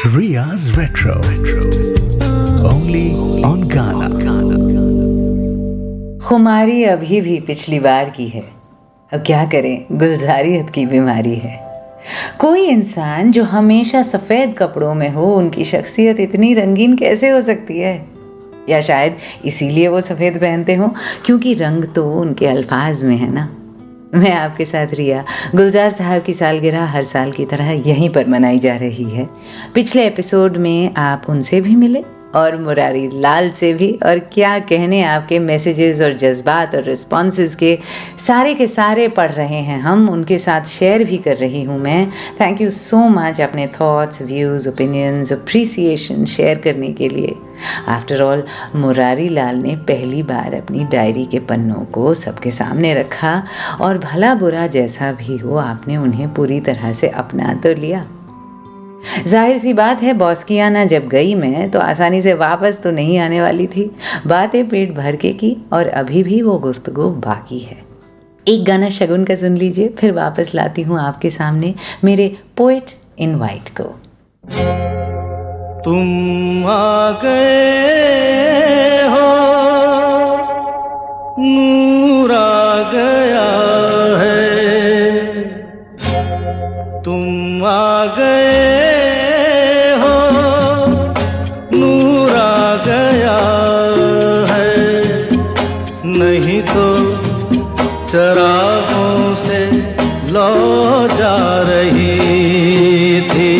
Ria's Retro. Only on Ghana. खुमारी अभी भी पिछली बार की है। अब क्या करें, गुलजारियत की बीमारी है। कोई इंसान जो हमेशा सफ़ेद कपड़ों में हो, उनकी शख्सियत इतनी रंगीन कैसे हो सकती है? या शायद इसीलिए वो सफ़ेद पहनते हों क्योंकि रंग तो उनके अल्फाज में है ना। मैं आपके साथ रिया। गुलजार साहब की सालगिरह हर साल की तरह यहीं पर मनाई जा रही है। पिछले एपिसोड में आप उनसे भी मिले और मुरारी लाल से भी, और क्या कहने, आपके मैसेजेस और जज्बात और रिस्पॉन्सेस के सारे पढ़ रहे हैं हम, उनके साथ शेयर भी कर रही हूँ मैं। थैंक यू सो मच अपने thoughts, views, opinions, appreciation share करने के लिए। आफ्टर ऑल, मुरारी लाल ने पहली बार अपनी डायरी के पन्नों को सबके सामने रखा और भला बुरा जैसा भी हो, आपने उन्हें पूरी तरह से अपना तो लिया। जाहिर सी बात है, बॉस की आना जब गई मैं तो आसानी से वापस तो नहीं आने वाली थी। बातें पेट भर के की और अभी भी वो गुफ्तगू बाकी है। एक गाना शगुन का सुन लीजिए, फिर वापस लाती हूँ आपके सामने मेरे पोएट इन वाइट को। तुम आ गए हो, नूर आ गया है। तुम आ गए हो, नूर आ गया है। नहीं तो चरागों से लौ जा रही थी।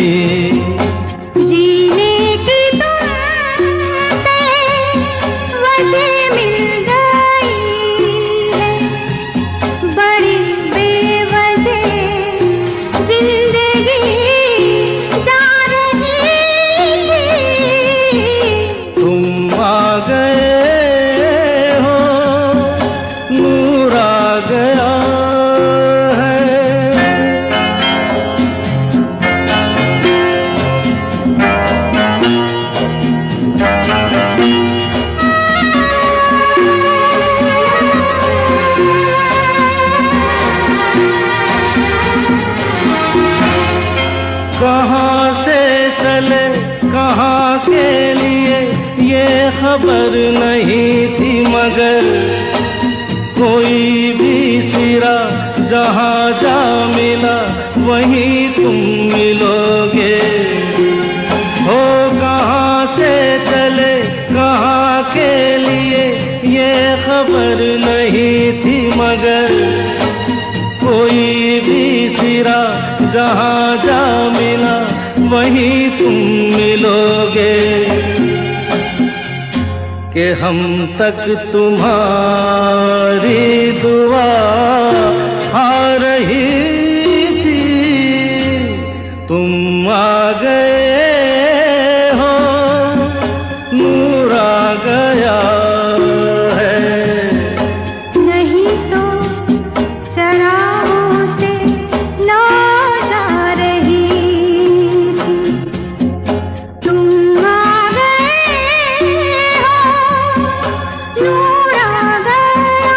कहाँ से चले कहाँ के लिए ये खबर नहीं थी, मगर कोई भी सिरा जहाँ जा मिला वहीं तुम मिलोगे। हो कहाँ से चले कहाँ के लिए ये खबर नहीं थी, मगर कोई भी सिरा जहाँ जा मिला वहीं तुम मिलोगे। कि हम तक तुम्हारी दुआ आ रही थी। तुम आ गए हो, नूर आ गया है। नहीं तो चरागों से लौ जा रही थी। तुम आ गए हो, नूर आ गया।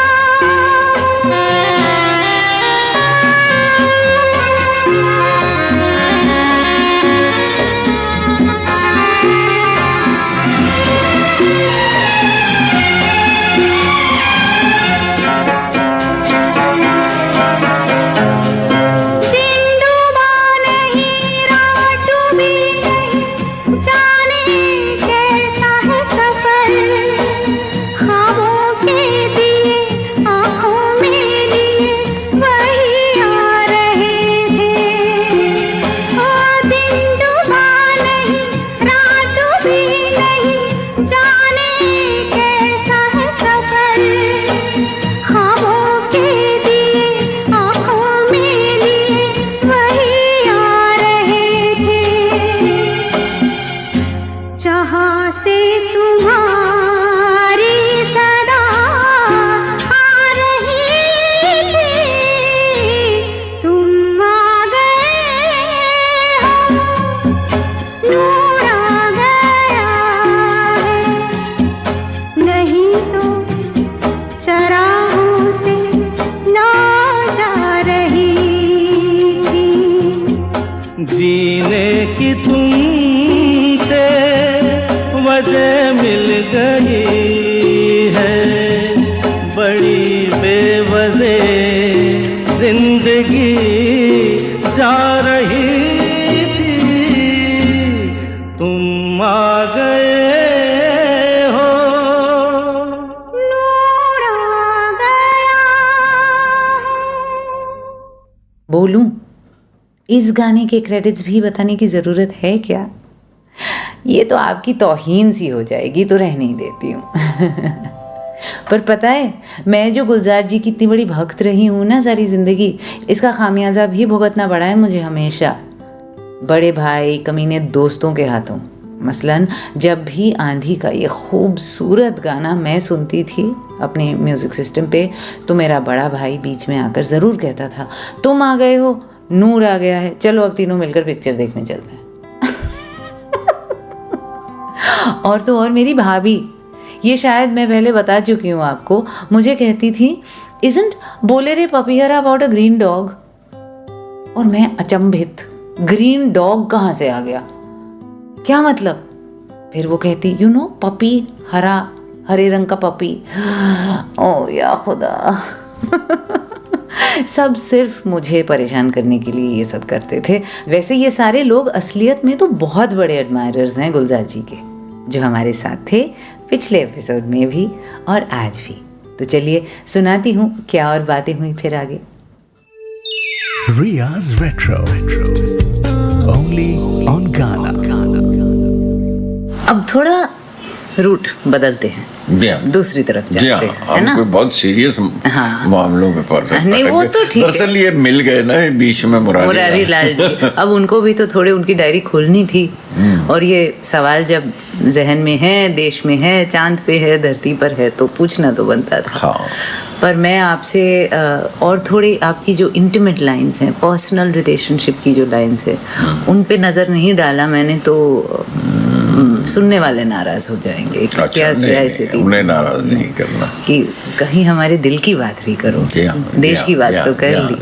जीने की तुम वजह मिल गई है, बड़ी बेवजह जिंदगी जा रही थी, तुम आ गए हो। नूर आ गया। बोलूं, इस गाने के क्रेडिट्स भी बताने की ज़रूरत है क्या? ये तो आपकी तौहीन सी हो जाएगी, तो रहने ही देती हूँ। पर पता है, मैं जो गुलजार जी की इतनी बड़ी भक्त रही हूँ ना सारी ज़िंदगी, इसका खामियाजा भी भुगतना पड़ा है मुझे हमेशा बड़े भाई कमीने दोस्तों के हाथों। मसलन जब भी आंधी का ये खूबसूरत गाना मैं सुनती थी अपने म्यूज़िक सिस्टम पे, तो मेरा बड़ा भाई बीच में आकर ज़रूर कहता था, तुम आ गए हो, नूर आ गया है, चलो अब तीनों मिलकर पिक्चर देखने चलते हैं। और तो और मेरी भाभी, ये शायद मैं पहले बता चुकी हूँ आपको, मुझे कहती थी, इज़न्ट बोलेरे पपीहर अबाउट अ ग्रीन डॉग? और मैं अचंभित, ग्रीन डॉग कहाँ से आ गया, क्या मतलब? फिर वो कहती, यू नो पपी, हरे रंग का पपी। ओ या खुदा। सब सिर्फ मुझे परेशान करने के लिए ये सब करते थे। वैसे ये सारे लोग असलियत में तो बहुत बड़े एडमायरर्स हैं गुलजार जी के, जो हमारे साथ थे पिछले एपिसोड में भी और आज भी। तो चलिए सुनाती हूँ क्या और बातें हुई फिर आगे। Ria's Retro. Only on Ghana. अब थोड़ा रूट बदलते हैं, जी हाँ। दूसरी तरफ जी जाते हाँ, हैं, है हम ना? कोई बहुत सीरियस हाँ। मामलों में पड़ रहे हैं। नहीं, वो तो ठीक है। दरअसल ये मिल गए ना ये बीच में मुरारी लाल जी, अब उनको भी तो थोड़े उनकी डायरी खोलनी थी। और ये सवाल जब जहन में है, देश में है, चांद पे है, धरती पर है, तो पूछना तो बनता था। हाँ। पर मैं आपसे और थोड़ी आपकी जो इंटीमेट लाइंस हैं, पर्सनल रिलेशनशिप की जो लाइंस है, उन पे नज़र नहीं डाला मैंने, तो सुनने वाले नाराज हो जाएंगे। अच्छा, क्या ऐसे थी, उन्हें नाराज नहीं करना कि कहीं हमारे दिल की बात भी करो, देश की बात तो कर ली।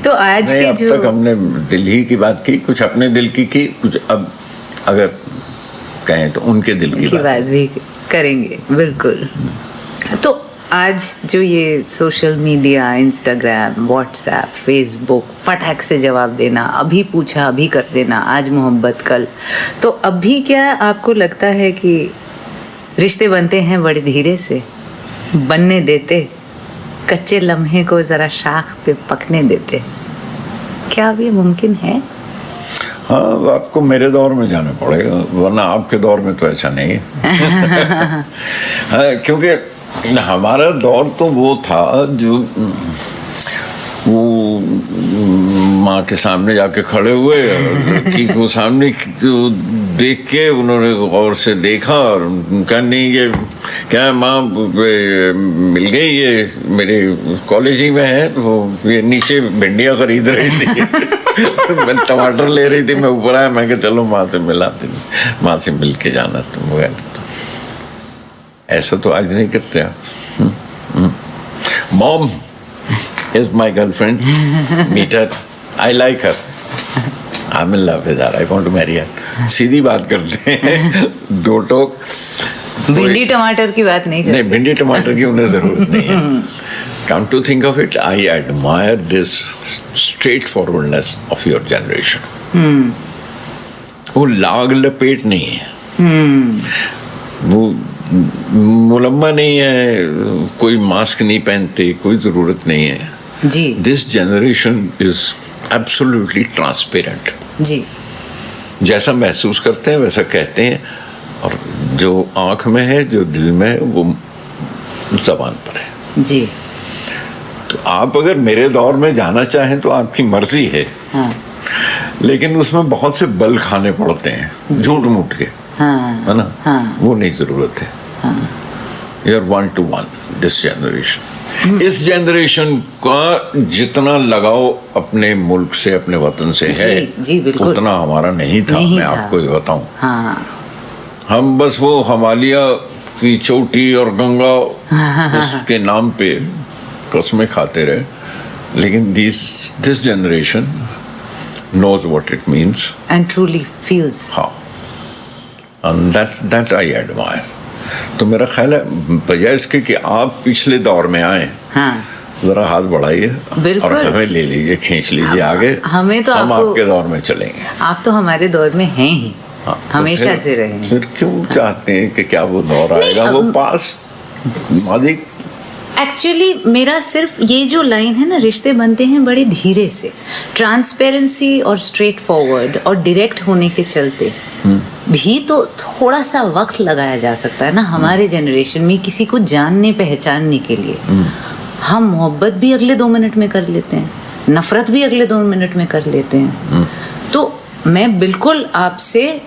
तो आज के अब जो तक हमने दिल ही की बात की, कुछ अपने दिल की कुछ अब अगर कहें तो उनके दिल की बात भी करेंगे, बिल्कुल। तो आज जो ये social media, Instagram, WhatsApp, Facebook, फटाक से जवाब देना, अभी पूछा अभी कर देना, आज मोहब्बत कल, तो अभी क्या आपको लगता है कि रिश्ते बनते हैं बड़े धीरे से, बनने देते, कच्चे लम्हे को ज़रा शाख पे पकने देते? क्या अब ये मुमकिन है? हाँ, आपको मेरे दौर में जाना पड़ेगा, वरना आपके दौर में तो ऐसा नहीं है। हाँ, क्योंकि हमारा दौर तो वो था जो वो माँ के सामने जाके खड़े हुए, लड़की को सामने जो देख के उन्होंने गौर से देखा और उनका नहीं, ये क्या है माँ, मिल गई, ये मेरे कॉलेज ही में है, तो ये नीचे भिंडियाँ खरीद रही थी। मैं टमाटर ले रही थी, मैं ऊपर आया, मैं कहा चलो माँ से मिलाती, माँ से मिल के जाना तुम गए। ऐसा तो आज नहीं करते आप। Mom is my girlfriend, meet her, I like her, I'm in love with her, I want to marry her। सीधी बात करते हैं, दो टोक। भिंडी टमाटर की बात नहीं करते। नहीं, भिंडी टमाटर की उन्हें जरूरत नहीं है। Come to think of it, I admire this straightforwardness of your generation। वो लाग लपेट नहीं है, वो मुलम्मा नहीं है, कोई मास्क नहीं पहनते, कोई जरूरत नहीं है जी। This generation is absolutely transparent जी। जैसा महसूस करते हैं वैसा कहते हैं, और जो आंख में है, जो दिल में है, वो जबान पर है जी। तो आप अगर मेरे दौर में जाना चाहें तो आपकी मर्जी है। हाँ। लेकिन उसमें बहुत से बल खाने पड़ते हैं, झूठ मूठ के। हाँ। है ना? हाँ। वो नहीं जरूरत है। हाँ। You're 1 to 1 this generation. इस जनरेशन का जितना लगाव अपने मुल्क से, अपने वतन से है, जी, बिल्कुल, उतना हमारा नहीं था। मैं आपको ये बताऊं, हाँ। हम बस वो हिमालय की चोटी और गंगा उसके नाम पे कस्में खाते रहे, लेकिन this generation knows what it means and truly feels। हाँ, दैट आई एडमायर। तो मेरा ख्याल है बजाय इसके कि आप पिछले दौर में आए, हाँ, जरा हाथ बढ़ाइए बिल्कुल। और हमें ले लीजिए, खींच लीजिए आगे। हमें तो हम आपको- आपके दौर में चलेंगे। आप तो हमारे दौर में हैं ही, हाँ, तो हमेशा फिर- से रहे हैं। फिर क्यों चाहते हैं कि क्या वो दौर आएगा? वो पास मादी। एक्चुअली मेरा सिर्फ ये जो लाइन है ना, रिश्ते बनते हैं बड़े धीरे से, ट्रांसपेरेंसी और स्ट्रेट फॉरवर्ड और डायरेक्ट होने के चलते भी तो थोड़ा सा वक्त लगाया जा सकता है ना। हमारे जनरेशन में किसी को जानने पहचानने के लिए हम मोहब्बत भी अगले 2 मिनट में कर लेते हैं, नफरत भी अगले 2 मिनट में कर लेते हैं। तो मैं बिल्कुल आपसे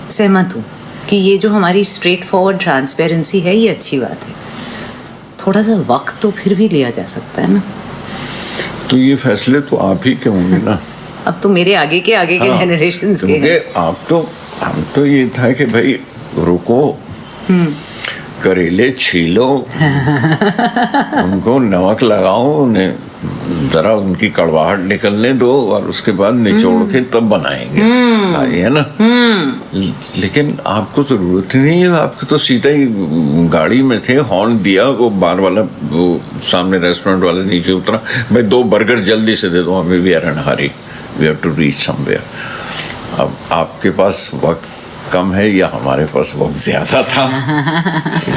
सहमत हूँ कि ये जो हमारी स्ट्रेट फॉरवर्ड ट्रांसपेरेंसी है, ये अच्छी बात है। थोड़ा सा वक्त तो फिर भी लिया जा सकता है ना। तो ये फैसले तो आप ही के होंगे ना। अब तो मेरे आगे के हाँ, जनरेशंस के क्योंकि हैं। हम तो ये था कि भाई रुको, करेले छीलो, उनको नमक लगाओ, उन्हें जरा उनकी कड़वाहट निकलने दो और उसके बाद निचोड़ के तब बनाएंगे, है ना। लेकिन आपको जरूरत ही नहीं है, आपको तो सीधा ही गाड़ी में थे, हॉर्न दिया, वो बार वाला वो सामने रेस्टोरेंट वाला नीचे उतरा, भाई 2 बर्गर जल्दी से दे दो, हमें we are in hurry, we have to reach somewhere. अब आपके पास वक्त कम है या हमारे पास वक्त ज्यादा था,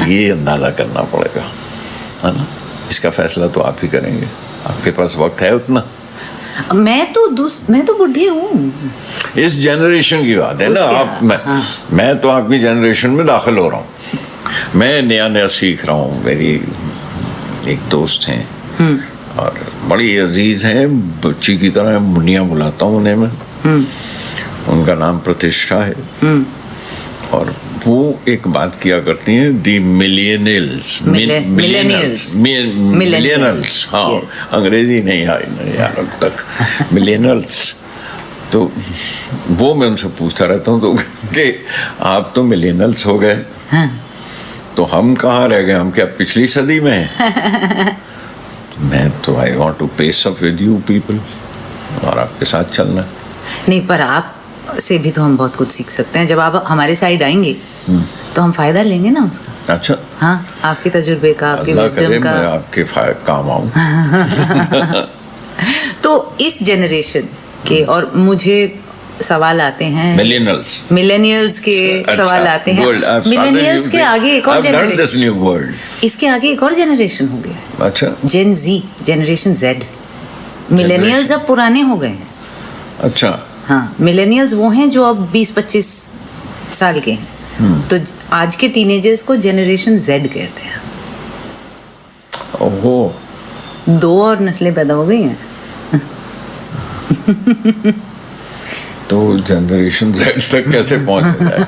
ये अंदाजा करना पड़ेगा, है ना। इसका फैसला तो आप ही करेंगे। आपके पास वक्त है उतना? मैं तो बुढ़ी हूँ। इस जनरेशन की बात है ना। आप मैं तो आपकी जनरेशन में दाखिल हो रहा हूँ, मैं नया नया सीख रहा हूँ। मेरी एक दोस्त हैं और बड़ी अजीज हैं, बच्ची की तरह मुनिया बुलाता हूँ उन्हें मैं। उनका नाम प्रतिष्ठा है और वो एक बात किया करती हैं, दी मिलियनियल्स। हाँ, अंग्रेजी नहीं आई नहीं यार अब तक, मिलियनल्स। तो वो मैं उनसे पूछता रहता हूँ, तो कहते आप तो मिलियनल्स हो गए, तो हम कहाँ रह गए? हम क्या पिछली सदी में हैं? मैं तो I want to pace up with you people, और आपके साथ चलना। नहीं, पर आप से भी तो हम बहुत कुछ सीख सकते हैं। जब आप हमारे साइड आएंगे तो हम फायदा लेंगे ना उसका। अच्छा, हाँ, आपके तजुर्बे का, आपके अल्लाह विजडम करे का। मैं आपके काम आऊं। तो इस जनरेशन के और मुझे सवाल आते हैं, मिलेनियल्स के सवाल आते हैं। मिलेनियल्स के आगे एक और जनरेशन, इसके आगे एक और जनरेशन हो गया। अच्छा, जेन जी, जनरेशन जेड। मिलेनियल्स अब पुराने हो गए हैं। अच्छा, हाँ, मिलेनियल्स वो हैं जो अब 20-25 साल के हैं। तो आज के टीनेजर्स को जनरेशन जेड कहते हैं। ओहो, 2 और नस्लें पैदा हो गई हैं। तो जनरेशन जेड तक कैसे पहुंच जाए?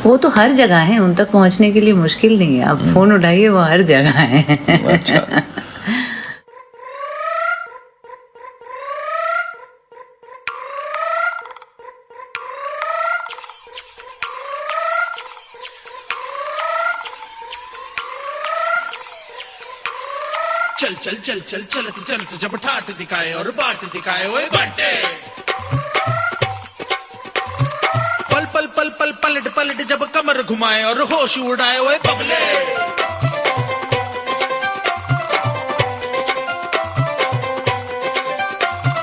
वो तो हर जगह है, उन तक पहुंचने के लिए मुश्किल नहीं है। आप फोन उठाइए, वो हर जगह है। अच्छा, चल चल चल चल चलत चलत जब ठाट दिखाए और बाट दिखाए ओए बाटे, पल पल पल पल पलट पलट जब कमर घुमाए और होश उड़ाए ओए बबले।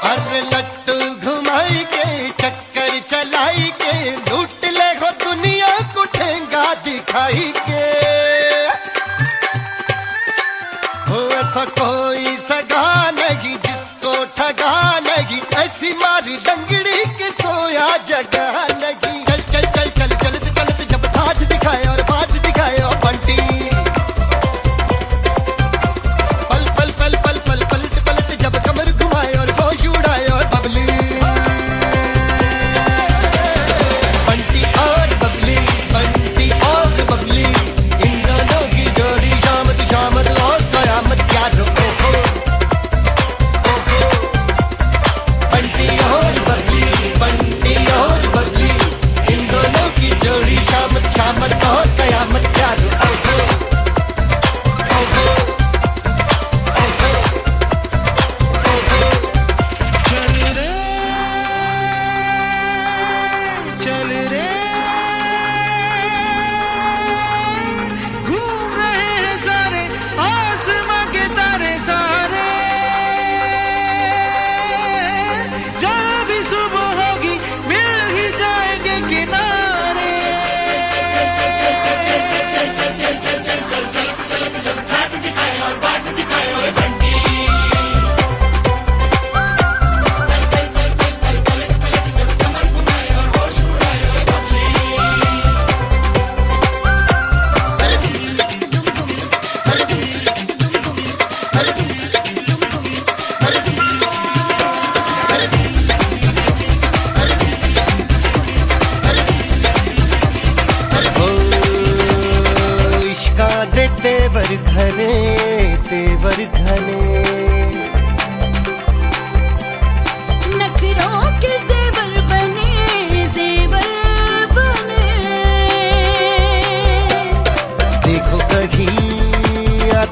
अरे लट्टू घुमाई के चक्कर चलाई के लूट ले हो दुनिया को ठेंगा दिखाई के, हो ऐसा कोई सगा नहीं जिसको ठगा नहीं, ऐसी मारी डंगड़ी के सोया जगह नहीं। चल चल चल चल चलत चलत जब ठाठ दिखाए और बाट दिखाए और बंटी, पल पल पल पल पल पलट पलट जब कमर घुमाए और होश उड़ाए और बबली।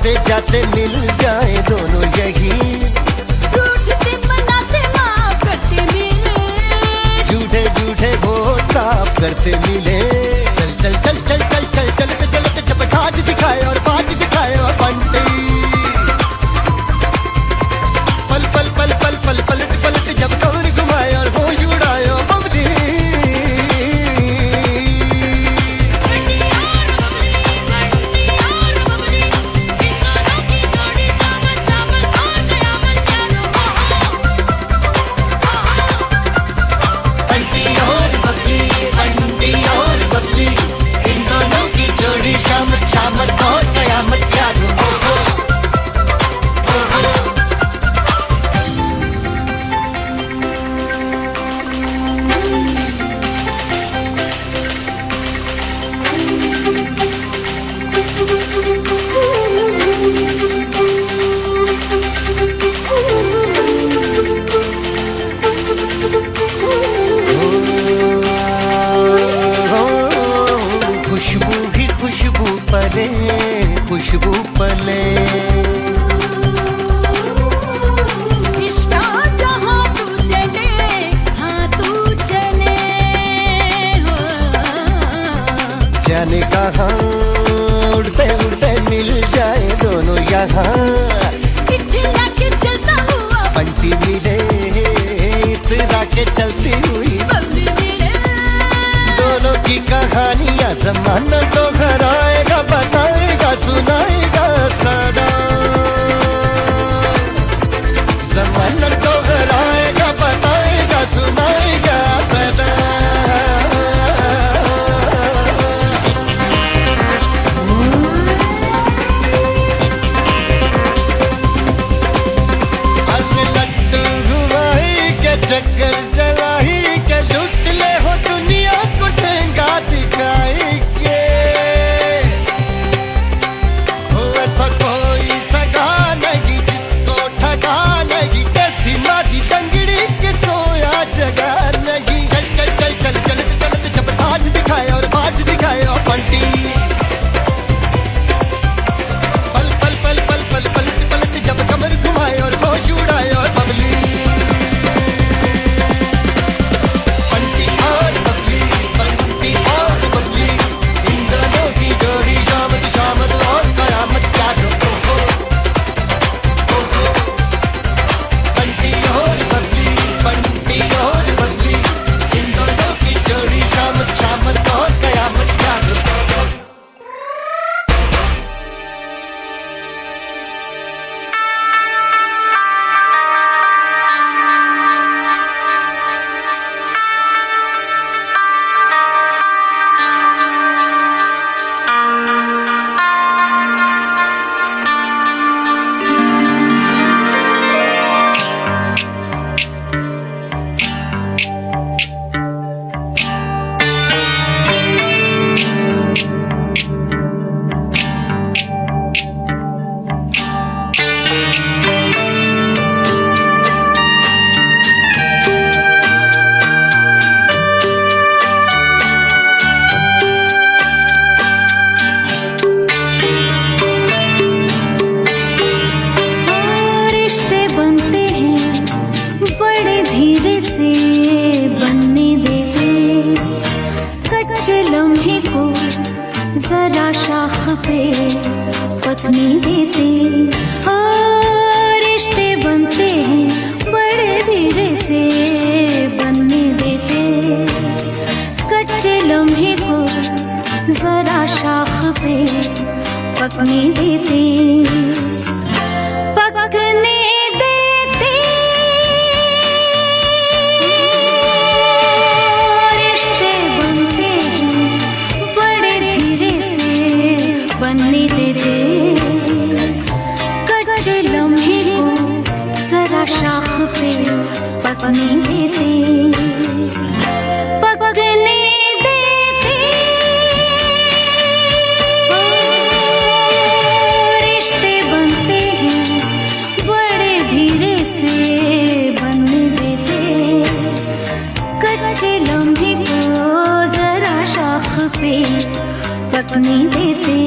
आते जाते मिल जाए दोनों यही, रूठते मनाते माफ करते मिले, झूठे झूठे वो साफ करते मिले। चल चल चल चल चल चल चलते चलते जब ठाट दिखाए और बाट दिखाए और बंटी, पल पल पल पल पल पलट पलट जब कमर घुमाए और होश उड़ाए और बबली। शामत और कयामत यारो। खुशबू ही खुशबू पले, खुशबू पले, इश्क़ जहाँ तू चले, हाँ तू चले हो। जाने कहाँ उड़ते उड़ते मिल जाए दोनों यहाँ, इठला के चलता हुआ बंटी मिले इतरा के चलती हुई, बबली मिले, दोनों की कहानियाँ ज़माना तो घर आएगा, बताएगा सुनाएगा सदा। ज़माना तो घर आएगा, बताएगा सुनाएगा सदा। अरे लट्टू घुमाई के चक्कर चलाई के लुट ले हो दुनिया को ठेंगा दिखाई के, हो ऐसा कोई सगा नहीं जिसको ठगा नहीं, ऐसी मारी डंगड़ी के सोया जगा नहीं। चल चल चल चल चल चल जब ठाट दिखाए और बाट दिखाए और बंटी, पल पल पल पल पल पलट पलट जब कमर घुमाए और होश उड़ाए और बबली। बंटी और बबली, बंटी और बबली, इन दोनों की जोड़ी शामत शामत और कयामत यारो। बंटी और बबली, बंटी और बबली, इन दोनों की जोड़ी शामत शामत और कयामत यारो। रिश्ते बनते हैं बड़े धीरे से बनने देते, कच्चे लम्हे को जरा शाख पे पकने देते। रिश्ते बनते हैं बड़े धीरे से बनने देते, कच्चे लम्हे को जरा शाख पे पकने देते, पकने देते। रिश्ते बनते हैं बड़े धीरे से बनने देते, कच्चे लम्हे को जरा शाख पे पकने देते, पकने देते। रिश्ते बनते हैं बड़े धीरे से बनने देते, कच्चे लम्हे को जरा शाख पे पकने देते।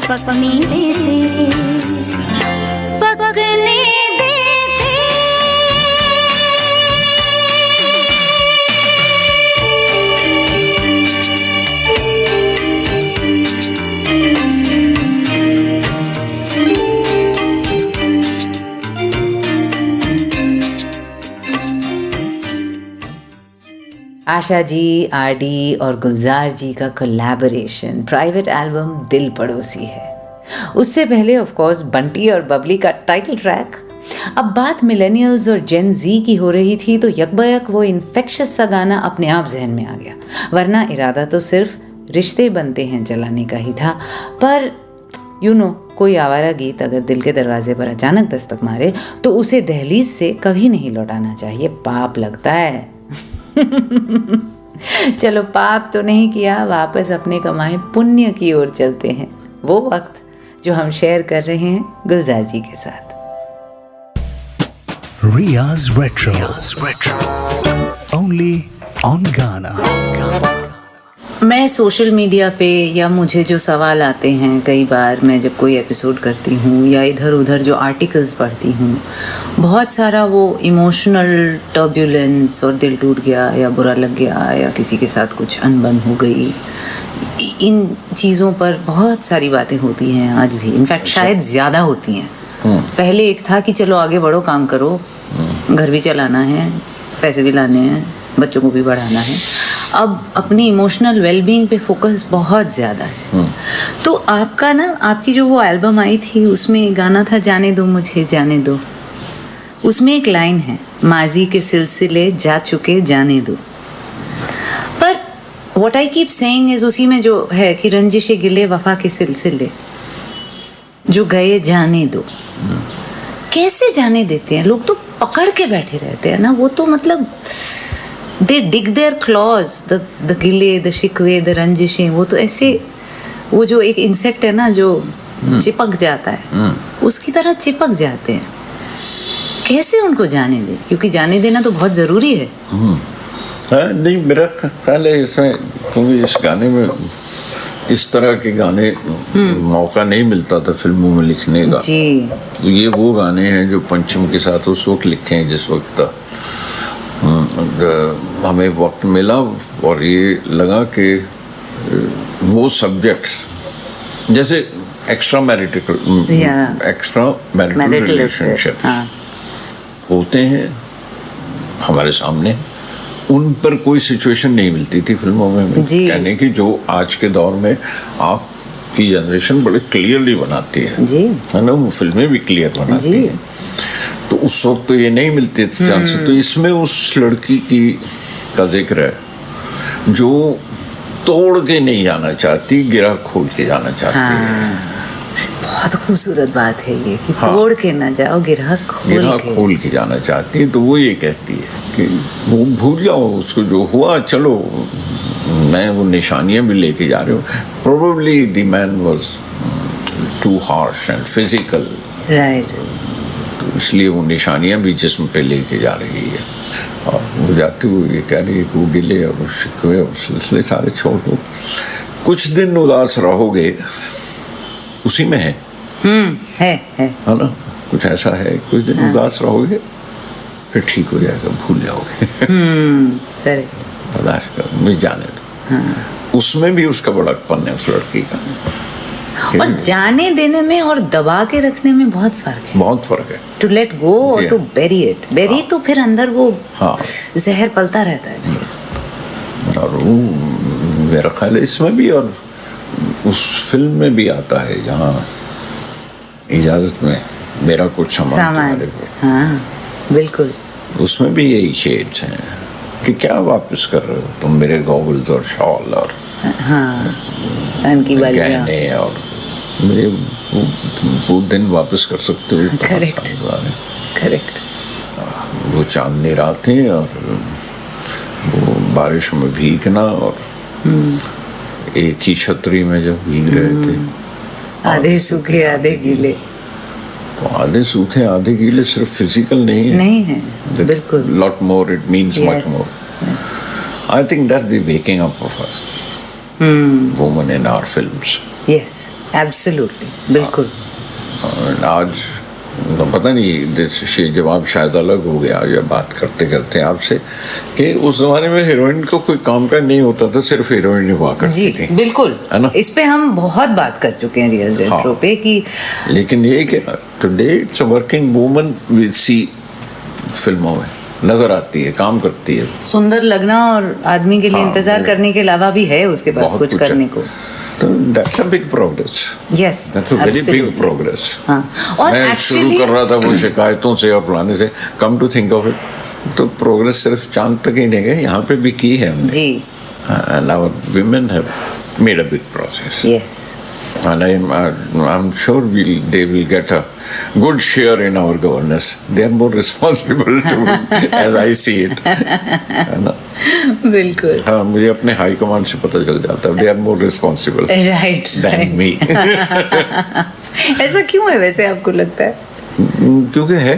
पकने देते, पकने देते। आशा जी, आरडी और गुलजार जी का कोलैबोरेशन प्राइवेट एल्बम दिल पड़ोसी है। उससे पहले ऑफ कोर्स बंटी और बबली का टाइटल ट्रैक। अब बात मिलेनियल्स और जेन जी की हो रही थी तो यकबयक वो इन्फेक्शस सा गाना अपने आप जहन में आ गया, वरना इरादा तो सिर्फ रिश्ते बनते हैं जलाने का ही था। पर कोई आवारा गीत अगर दिल के दरवाजे पर अचानक दस्तक मारे तो उसे दहलीज से कभी नहीं लौटाना चाहिए, पाप लगता है। चलो पाप तो नहीं किया, वापस अपने कमाए पुण्य की ओर चलते हैं, वो वक्त जो हम शेयर कर रहे हैं गुलजार जी के साथ। Riya's Retro. Only on Ghana. मैं सोशल मीडिया पे या मुझे जो सवाल आते हैं कई बार मैं जब कोई एपिसोड करती हूँ या इधर उधर जो आर्टिकल्स पढ़ती हूँ, बहुत सारा वो इमोशनल टर्ब्यूलेंस और दिल टूट गया या बुरा लग गया या किसी के साथ कुछ अनबन हो गई, इन चीज़ों पर बहुत सारी बातें होती हैं आज भी। इनफैक्ट शायद ज़्यादा होती हैं। पहले एक था कि चलो आगे बढ़ो, काम करो, घर भी चलाना है, पैसे भी लाने हैं, बच्चों को भी बढ़ाना है। अब अपनी इमोशनल वेलबींग पे फोकस बहुत ज़्यादा है। तो आपका आपकी जो वो एल्बम आई थी उसमें एक गाना था जाने दो मुझे जाने दो, उसमें एक लाइन है माजी के सिलसिले जा चुके जाने दो। पर what I keep saying is उसी में जो है कि रंजिशे गिले वफा के सिलसिले जो गए जाने दो। कैसे जाने देते हैं लोग, तो पकड़ के बैठे रहते हैं ना, वो तो मतलब दे डिग देयर क्लॉज, द गिले, द शिकवे, द रंजिशें, वो तो ऐसे, वो जो एक इंसेक्ट है ना जो चिपक जाता है उसकी तरह चिपक जाते हैं। कैसे उनको जाने दे, क्योंकि जाने देना तो बहुत ज़रूरी है। नहीं, मेरा ख्याल है इसमें, क्योंकि इस गाने में इस तरह के गाने मौका नहीं मिलता था फिल्मों में लिखने का जी। तो ये वो गाने हैं जो पंचम के साथ उस वक्त लिखे हैं जिस वक्त हमें वक्त मिला और ये लगा कि वो सब्जेक्ट्स जैसे एक्स्ट्रा मैरिटल रिलेशनशिप्स होते हैं हमारे सामने, उन पर कोई सिचुएशन नहीं मिलती थी फिल्मों में कहने की, जो आज के दौर में आपकी जनरेशन बड़े क्लियरली बनाती है ना, वो फिल्में भी क्लियर बनाती है। तो उस वक्त तो ये नहीं मिलते थे चांस। तो इसमें उस लड़की का जिक्र है जो तोड़ के नहीं जाना चाहती, गिरा खोल के जाना चाहती है। बहुत खूबसूरत बात है ये कि तोड़ के ना जाओ, गिरा खोल के जाना चाहती है। तो वो ये कहती है कि वो भूल जाओ उसको, जो हुआ चलो, मैं वो निशानियां भी लेके जा रही हूँ। Probably the man was too harsh and physical, right, तो इसलिए वो निशानियां भी जिस्म पे लेके जा रही है। और वो जाते हुए ये कह रही है कि वो गिले और शिकवे और सिलसिले सारे छोड़ दो, कुछ दिन उदास रहोगे, उसी में है ना, कुछ ऐसा है, कुछ दिन उदास रहोगे फिर ठीक हो जाएगा, भूल जाओगे। बर्दाश्त करो, मुझे जाने दो। उसमें भी उसका बड़ापन है उस लड़की का। और जाने देने में और दबा के रखने में बहुत फर्क है, बहुत फर्क है। टू लेट गो और टू बेरी इट, बेरी तो फिर अंदर वो जहर पलता रहता है। और वो मेरा ख्याल है इसमें भी और उस फिल्म में भी आता है जहाँ इजाजत में मेरा कुछ सामान, हाँ बिल्कुल, उसमें भी यही शेड्स हैं कि क्या वापस कर रहे हो तुम मेरे गॉगल्स और शॉल और गहने, और मेरे वो दिन वापस कर सकते हो। करेक्ट। वो चांदनी रातें और वो बारिश में भीगना और एक ही छतरी में जब भीग रहे थे, आधे सूखे आधे गीले। तो आधे सूखे आधे गीले सिर्फ फिजिकल नहीं है, बिल्कुल, lot more, it means much more. I think that's the waking up of us, women in our films. Yes, absolutely, बिल्कुल। और आज तो पता नहीं जवाब शायद अलग हो गया या बात करते करते आपसे कि उस जमाने में हीरोइन को कोई काम का नहीं होता था, सिर्फ हीरोइन हुआ करती थी। बिल्कुल, है ना? इस पे हम बहुत बात कर चुके हैं रियाज रेट्रो पे कि लेकिन ये कि today it's a working woman we see फिल्मों में नजर आती है, काम करती है। सुंदर लगना और आदमी के लिए इंतजार करने के अलावा भी है उसके पास कुछ करने को। तो that's a big progress. Yes, That's a very big progress. हाँ, और मैं शुरू कर रहा था वो शिकायतों से और फलाने से, come to think of it, तो प्रोग्रेस सिर्फ चांद तक ही नहीं गए, यहाँ पे भी की है हमने। जी। And our women have made a big process. Yes. And I'm sure they will get a good share in our governance. They are more responsible to, as I see it. है ना? बिल्कुल। हाँ, मुझे अपने हाई कमांड से पता चल जाता है। They are more responsible Right, than me. ऐसा क्यों है वैसे आपको लगता है? क्योंकि है।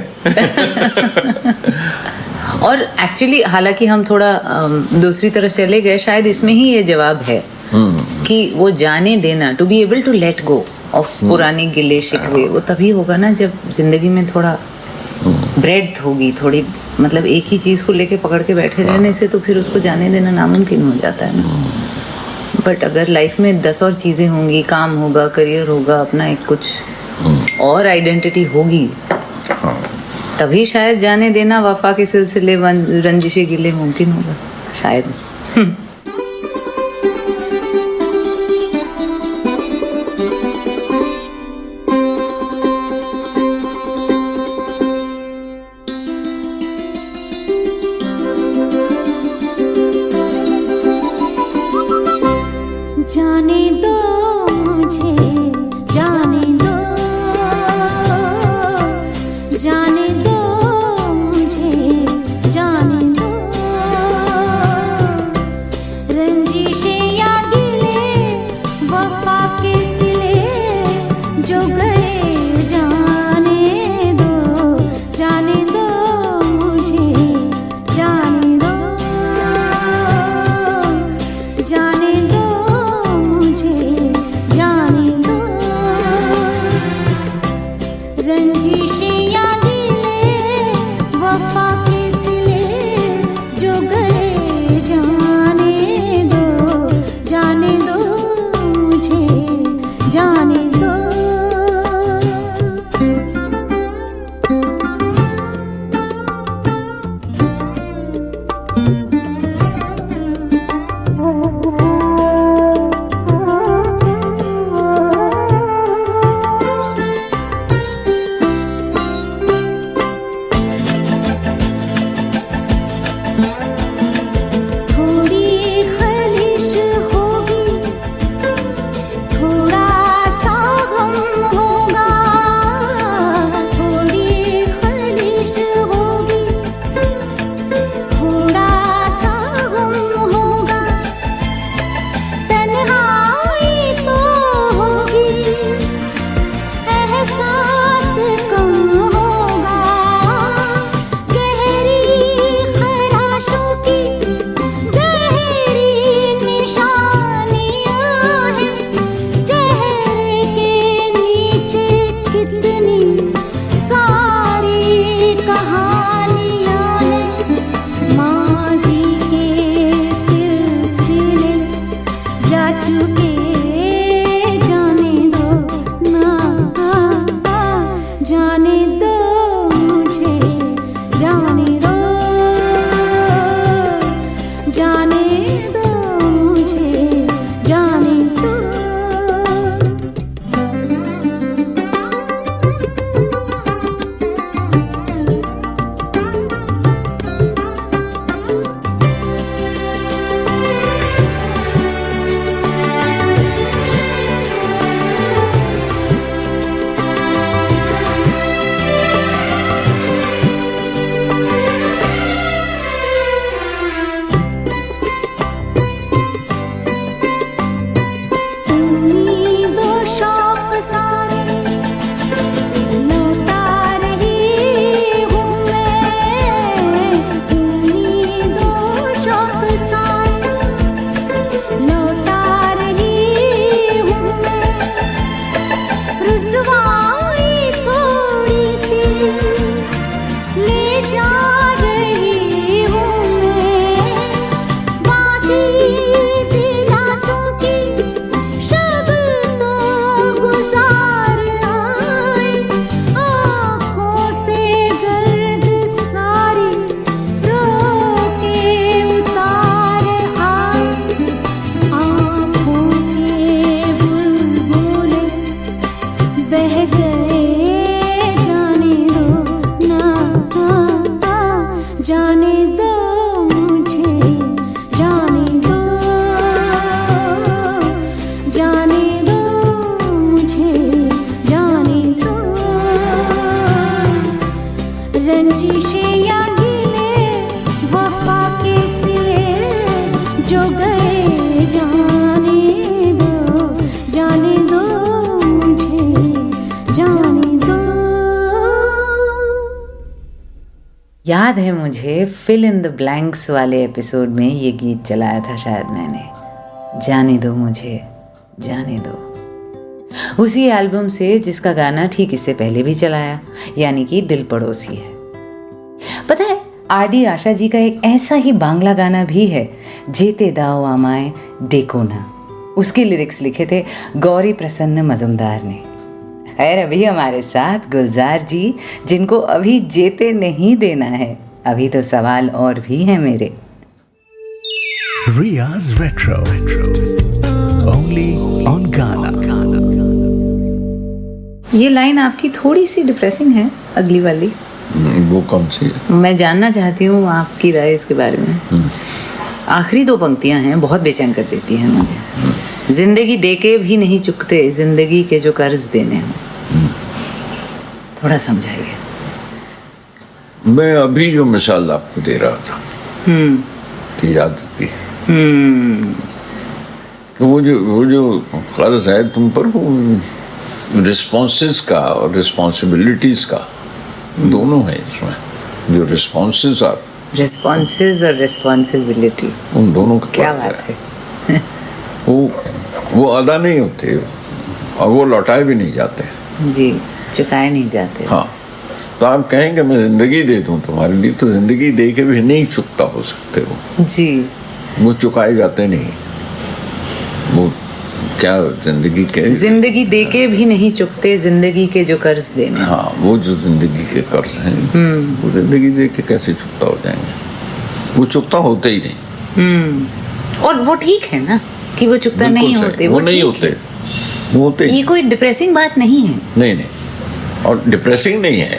और एक्चुअली हालांकि हम थोड़ा दूसरी तरफ चले गए, शायद इसमें ही ये जवाब है कि वो जाने देना, to be able to let go of पुराने गिले शिकवे, वो तभी होगा ना जब जिंदगी में थोड़ा ब्रेड्थ होगी, थोड़ी मतलब एक ही चीज़ को लेके पकड़ के बैठे रहने से तो फिर उसको जाने देना नामुमकिन हो जाता है ना। बट अगर लाइफ में 10 और चीज़ें होंगी, काम होगा, करियर होगा, अपना एक कुछ और आइडेंटिटी होगी, तभी शायद जाने देना, वफा के सिलसिले, रंजिशे गिले मुमकिन होगा शायद। जाने दो मुझे, जाने दो, जाने दो मुझे, जाने दो, रंजिशे या गिले वफा के सिले याद है मुझे, फिल इन द ब्लैंक्स वाले एपिसोड में ये गीत चलाया था शायद मैंने, जाने दो मुझे जाने दो, उसी एल्बम से जिसका गाना ठीक इससे पहले भी चलाया, यानी कि दिल पड़ोसी है। पता है, आरडी आशा जी का एक ऐसा ही बांग्ला गाना भी है, जेते दाओ आमाए डेको ना। उसके लिरिक्स लिखे थे गौरी प्रसन्न मजुमदार ने। खैर, अभी हमारे साथ गुलजार जी, जिनको अभी जेते नहीं देना है। अभी तो सवाल और भी हैं मेरे। Riya's Retro. Only on Ghana. ये लाइन आपकी थोड़ी सी डिप्रेसिंग है, अगली वाली। वो कौन सी है? मैं जानना चाहती हूँ आपकी राय इसके बारे में। आखिरी 2 पंक्तियां हैं, बहुत बेचैन कर देती हैं मुझे। जिंदगी देके भी नहीं चुकते, जिंदगी के जो कर्ज देने हों। थोड़ा समझाइए। मैं अभी जो मिसाल आपको दे रहा था याद की, कि वो जो कर्ज है तुम पर, वो रिस्पॉन्सेस का और रिस्पॉन्सिबिलिटीज का दोनों है इसमें। जो रिस्पॉन्सेस आप और रिस्पॉन्सिबिलिटी, उन दोनों का क्या फर्क बात है। वो अदा नहीं होते और वो लौटाए भी नहीं जाते जी, चुकाए नहीं जाते। हाँ, तो आप कहेंगे मैं जिंदगी दे दूं तुम्हारे लिए, तो जिंदगी दे के भी नहीं चुकता हो सकते जी। वो चुकाए जाते नहीं। वो क्या जिंदगी दे के भी नहीं चुकते, जिंदगी के जो कर्ज देने। हाँ, वो जो जिंदगी के कर्ज हैं वो जिंदगी दे के कैसे चुकता हो जाएंगे? वो चुकता होते ही नहीं। और वो ठीक है ना कि वो चुकता नहीं होते, वो नहीं होते, वो होते। ये कोई डिप्रेसिंग बात नहीं है। नहीं, और डिप्रेसिंग नहीं है,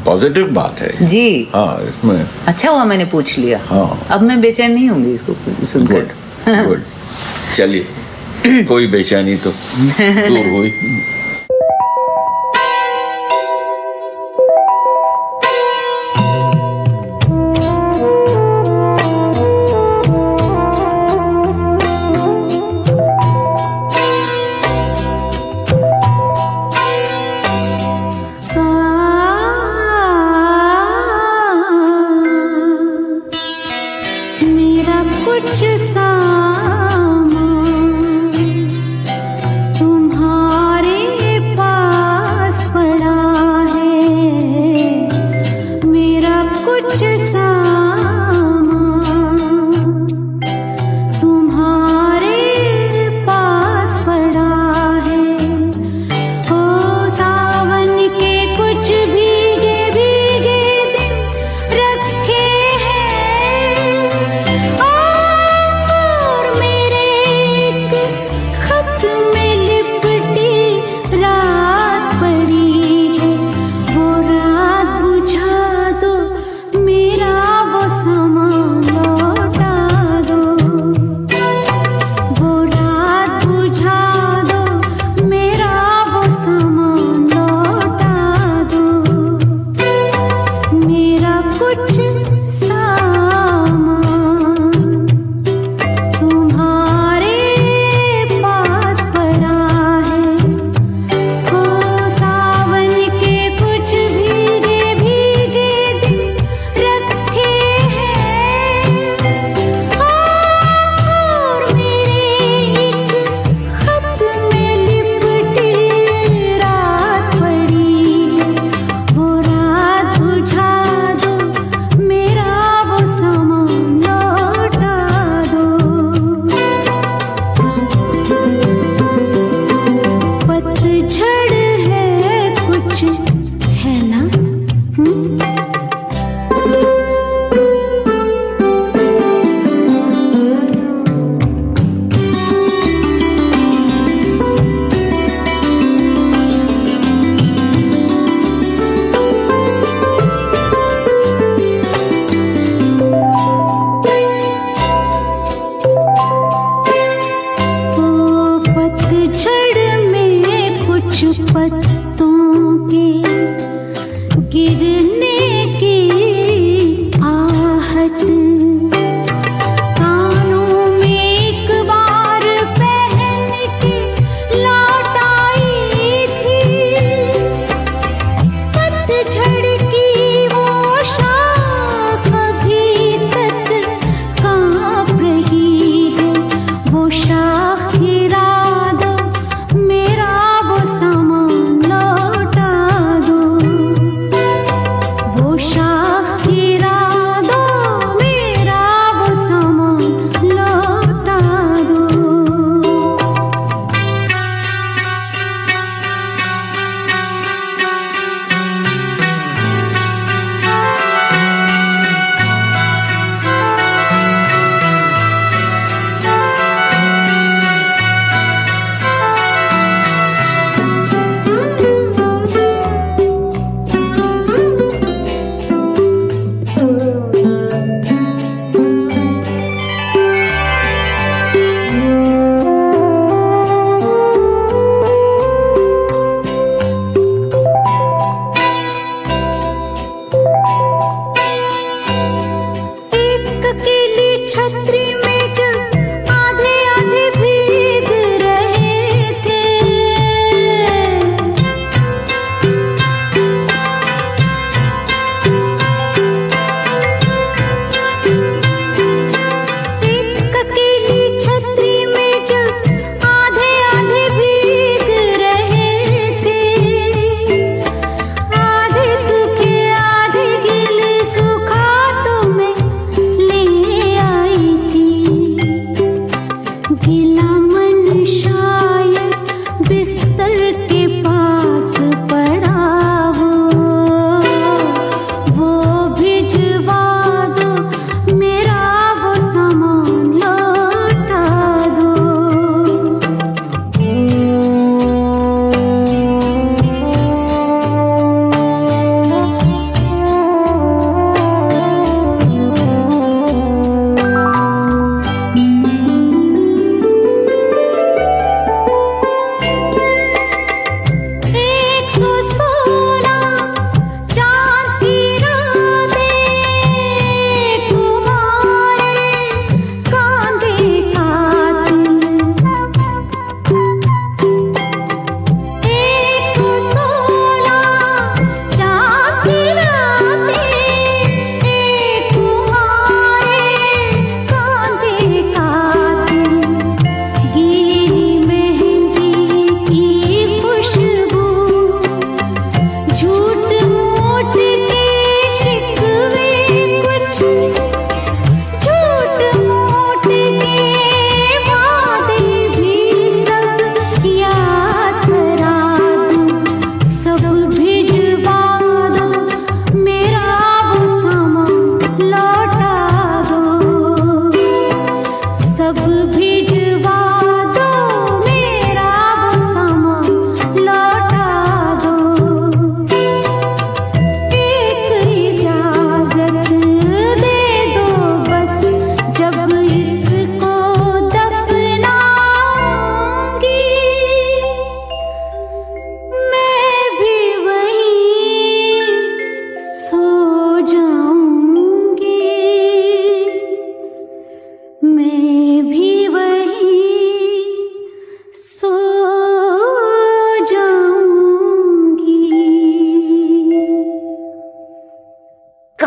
पॉजिटिव बात है जी। हाँ, इसमें अच्छा हुआ मैंने पूछ लिया। हाँ। अब मैं बेचैन नहीं होंगी इसको सुनकर। गुड। चलिए, कोई बेचैनी तो दूर हुई। मेरा कुछ सामान तुम्हारे पास पड़ा है, मेरा कुछ सामान तुम्हारे पास पड़ा है। ओ सावन के कुछ भीगे भीगे दिन रखे हैं, और मेरे एक खत में लिपटी रात पड़ी है। वो रात बुझा दो, मेरा वो सामान लौटा दो। वो रात बुझा दो, मेरा वो सामान लौटा दो। मेरा कुछ सामान तुम्हारे पास पड़ा है। ओ सावन के कुछ भीगे भीगे दिन रखे हैं, और मेरे एक खत में लिपटी रात पड़ी है। वो रात बुझा दो, मेरा वो सामान लौटा दो। पतझड़ है कुछ, है ना? ओ पतझड़ में कुछ पत्तों के गिरने की आहट, कानों में एक बार पहन के लौट आई थी। पतझड़ की वो शाम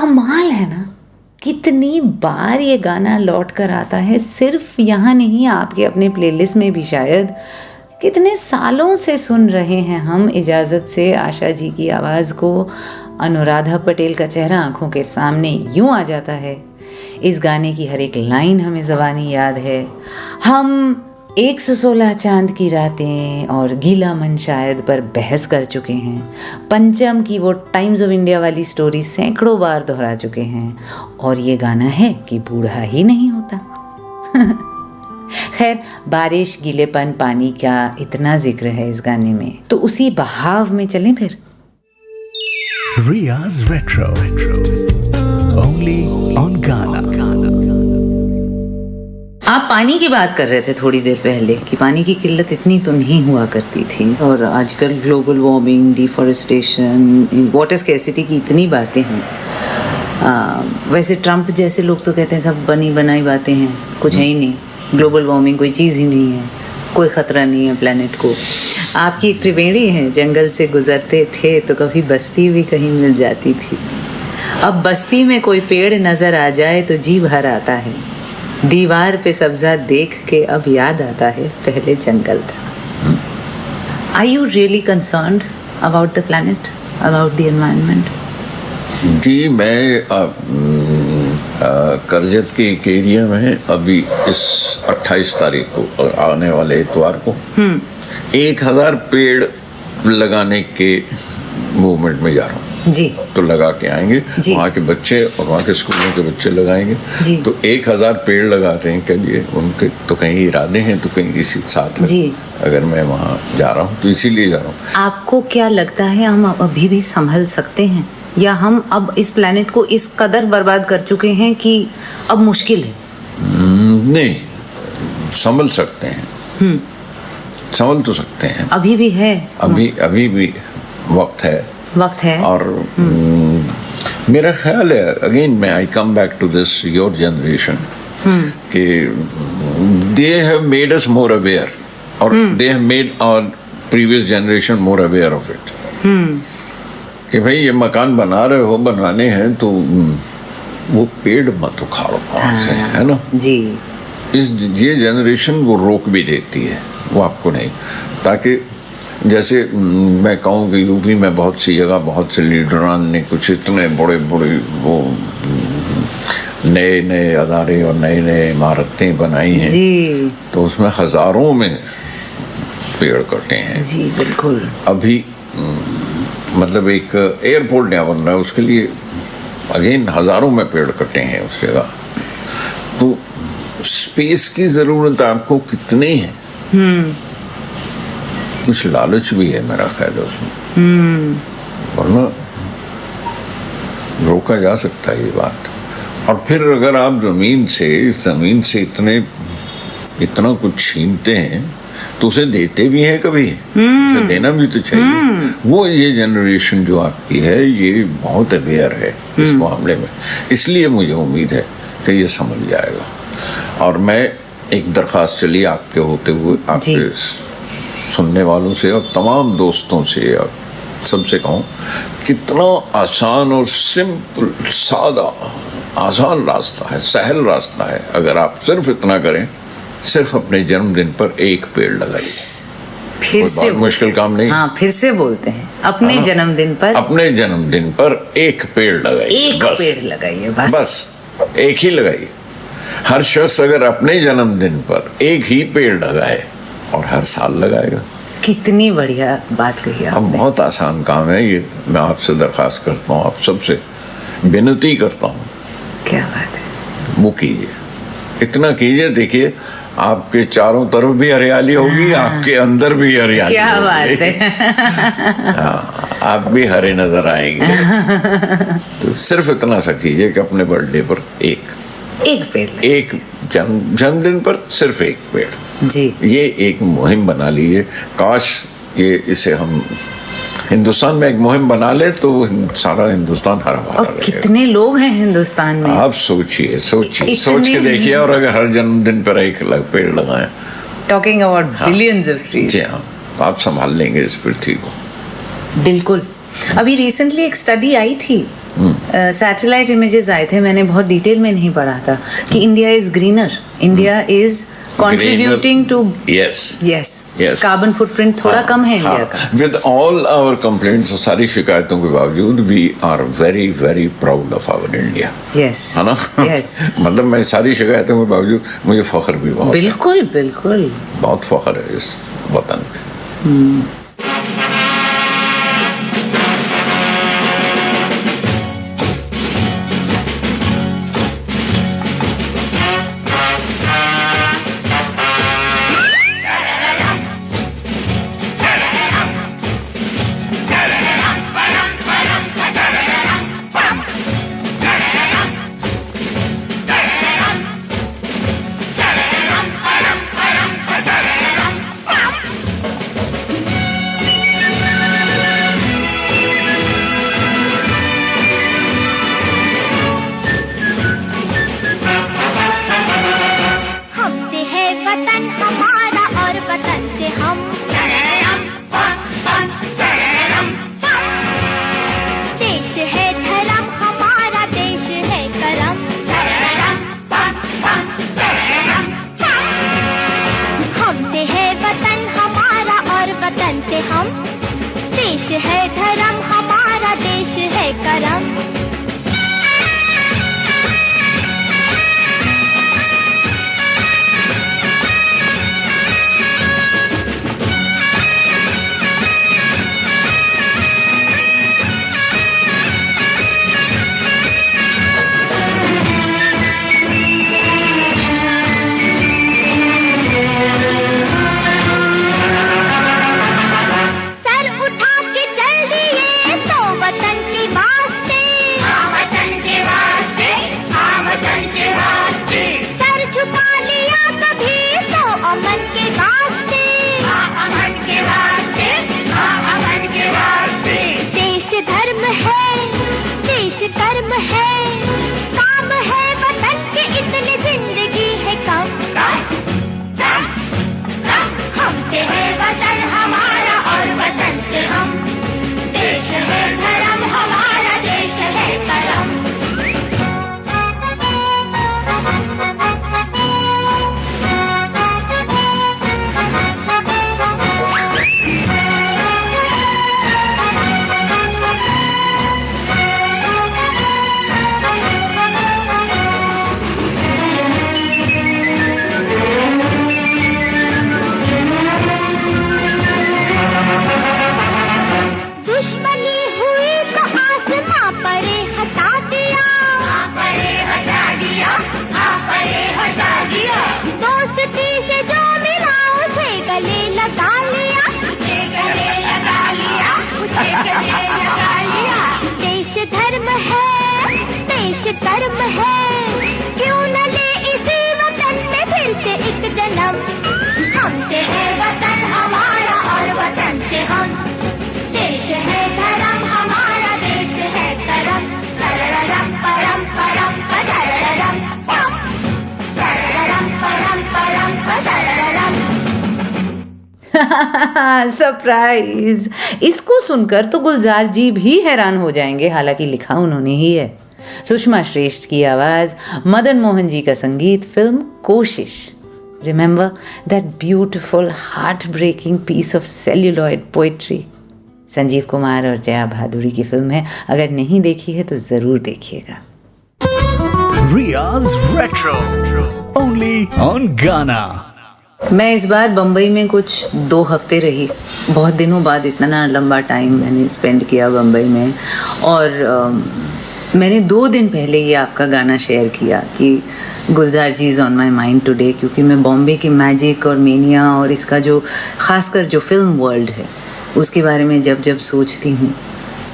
कमाल है ना, कितनी बार ये गाना लौट कर आता है, सिर्फ यहाँ नहीं आपके अपने प्लेलिस्ट में भी शायद। कितने सालों से सुन रहे हैं हम इजाज़त से आशा जी की आवाज़ को। अनुराधा पटेल का चेहरा आंखों के सामने यूं आ जाता है। इस गाने की हर एक लाइन हमें ज़बानी याद है। हम 116 चांद की रातें और गीला मन शायद पर बहस कर चुके हैं। पंचम की वो टाइम्स ऑफ इंडिया वाली स्टोरी सैकड़ों बार दोहरा चुके हैं। और ये गाना है कि बूढ़ा ही नहीं होता। खैर, बारिश, गीलेपन, पानी का इतना जिक्र है इस गाने में, तो उसी बहाव में चलें फिर। Riya's Retro. Only on Ghana. आप पानी की बात कर रहे थे थोड़ी देर पहले कि पानी की किल्लत इतनी तो नहीं हुआ करती थी, और आजकल global warming, deforestation, water scarcity की इतनी बातें हैं। वैसे ट्रम्प जैसे लोग तो कहते हैं सब बनी बनाई बातें हैं, कुछ है ही नहीं, ग्लोबल वार्मिंग कोई चीज़ ही नहीं है, कोई ख़तरा नहीं है प्लेनेट को। आपकी एक त्रिवेणी है, जंगल से गुजरते थे तो कभी बस्ती भी कहीं मिल जाती थी। अब बस्ती में कोई पेड़ नज़र आ जाए तो जी भर आता है। दीवार पे सब्जा देख के अब याद आता है पहले जंगल था। Are you really concerned about the planet, about the environment? जी, मैं करजत के एक एरिया में अभी इस 28 तारीख को आने वाले इतवार को 1000 पेड़ लगाने के मूवमेंट में जा रहा हूँ जी। तो लगा के आएंगे, वहाँ के बच्चे और वहाँ के स्कूलों के बच्चे लगाएंगे। तो 1000 पेड़ लगाते हैं के लिए उनके तो कहीं इरादे हैं तो कहीं किसी साथ है। अगर मैं वहाँ जा रहा हूँ तो इसीलिए जा रहा हूँ। आपको क्या लगता है हम अभी भी संभल सकते हैं, या हम अब इस प्लेनेट को इस कदर बर्बाद कर चुके हैं कि अब मुश्किल है? नहीं, संभल सकते हैं, संभल तो सकते हैं। अभी भी है, अभी भी वक्त है। और मेरा ख्याल है, अगेन मैं I come back to this your generation, कि they have made us more aware, और they have made our previous generation more aware of it, कि भाई ये मकान बना रहे हो, बनाने हैं तो वो पेड़ मत उखाड़ो वहाँ से, है ना जी। ये जनरेशन वो रोक भी देती है, वो आपको नहीं, ताकि जैसे मैं कहूँ कि यूपी में बहुत सी जगह बहुत से लीडरान ने कुछ इतने बड़े बड़े वो नए अदारे और नए इमारतें बनाई हैं जी, तो उसमें हजारों में पेड़ कटे हैं जी। बिल्कुल। अभी मतलब एक एयरपोर्ट नया बन रहा है, उसके लिए अगेन हजारों में पेड़ कटे हैं उस जगह। तो स्पेस की ज़रूरत आपको कितनी है? कुछ लालच भी है मेरा ख्याल है उसमें, वरना रोका जा सकता है ये बात। और फिर अगर आप ज़मीन से इतना कुछ छीनते हैं तो उसे देते भी हैं कभी, उसे देना भी तो चाहिए। वो ये जनरेशन जो आपकी है ये बहुत अवेयर है इस मामले में, इसलिए मुझे उम्मीद है कि ये समझ जाएगा। और मैं एक दरख्वास्त चली आपके होते हुए आपके सुनने वालों से और तमाम दोस्तों से और सबसे कहूँ, कितना आसान और सिंपल सादा आसान रास्ता है, सहल रास्ता है। अगर आप सिर्फ इतना करें, सिर्फ अपने जन्मदिन पर एक पेड़ लगाइए। फिर से मुश्किल काम नहीं। हाँ, फिर से बोलते हैं, अपने जन्मदिन पर एक पेड़ लगाइए, एक पेड़ लगाइए, बस एक ही लगाइए। हर शख्स अगर अपने जन्मदिन पर एक ही पेड़ लगाए और हर साल लगाएगा। कितनी बढ़िया बात कही आपने। अब बहुत आसान काम है ये। मैं आपसे दरख्वास्त करता हूँ, आप सबसे विनती करता हूँ, क्या बात है, वो कीजिए, इतना कीजिए। देखिए आपके चारों तरफ भी हरियाली होगी, आपके अंदर भी हरियाली, क्या बात है। हाँ, आप भी हरे नजर आएंगे। तो सिर्फ इतना सा कीजिए कि अपने बर्थडे पर एक पेड़, एक जन्मदिन पर सिर्फ एक पेड़ जी। ये एक मुहिम बना लीजिए। काश ये इसे हम हिंदुस्तान में एक मुहिम बना ले तो सारा हिंदुस्तान हरा भरा और कितने लोग हैं हिंदुस्तान में, आप सोचिए सोच के देखिए। और अगर हर जन्मदिन पर एक पेड़ लगाएं, talking about billions of trees. जी हाँ, आप संभाल लेंगे इस पृथ्वी को। बिल्कुल। अभी रिसेंटली एक स्टडी आई थी सैटेलाइट इमेजेस आए थे, मैंने बहुत डिटेल में नहीं पढ़ा था कि India is greener, India is contributing to yes yes yes carbon footprint थोड़ा कम है इंडिया का. With all our complaints और सारी शिकायतों के बावजूद we are very very proud of our India. Yes है ना? yes मतलब मैं सारी शिकायतों के बावजूद मुझे फख्र भी बहुत बिल्कुल बिल्कुल है, बहुत फख्र है इस वतन पे. हमसे है वतन हमारा और वतन से हम. देश है धर्म हमारा, देश है करम. हमसे है वतन हमारा और वतन से हम. देश है धर्म हमारा, देश है करम. सर उठा के चल दिए तो वतन के वास्ते. वतन के वास्ते, वतन के वास्ते. सर झुका लिया कभी तो अमन के वास्ते. अमन के वास्ते, अमन के वास्ते. देश धर्म है, देश कर्म है, काम है वतन के, इतनी जिंदगी है कम. हमसे है वतन हमारा और वतन से हम. देश है धर्म हमारा, देश है करम. दुश्मनी हुई तो आसमां परे हटा दिया. परे हटा दिया, परे हटा दिया. दोस्ती से जो मिला उसे गले लगा लिया. उसे गले लगा लिया, उसे गले लगा लिया. देश धर्म है, देश कर्म है, क्यों न ले इसी वतन में फिर से एक जन्म. हमसे है वतन हमारा और वतन से हम. देश है धर्म हमारा, देश है करम. करररम परम परम परररम पम. करररम परम परम परररम. सरप्राइज. इसको सुनकर तो गुलजार जी भी हैरान हो जाएंगे, हालांकि लिखा उन्होंने ही है. सुषमा श्रेष्ठ की आवाज, मदन मोहन जी का संगीत, film Koshish. Remember that beautiful heartbreaking piece of celluloid poetry. Sanjeev Kumar और जया भादुरी की फिल्म है, अगर नहीं देखी है तो जरूर देखिएगा. Ria's Retro. Only on Ghana. मैं इस बार बम्बई में कुछ 2 हफ्ते रही. बहुत दिनों बाद इतना लंबा टाइम मैंने स्पेंड किया बम्बई में. और मैंने 2 दिन पहले ही आपका गाना शेयर किया कि Gulzar ji is on my mind today, क्योंकि मैं बॉम्बे की मैजिक और मेनिया और इसका जो खासकर जो फिल्म वर्ल्ड है उसके बारे में जब जब सोचती हूँ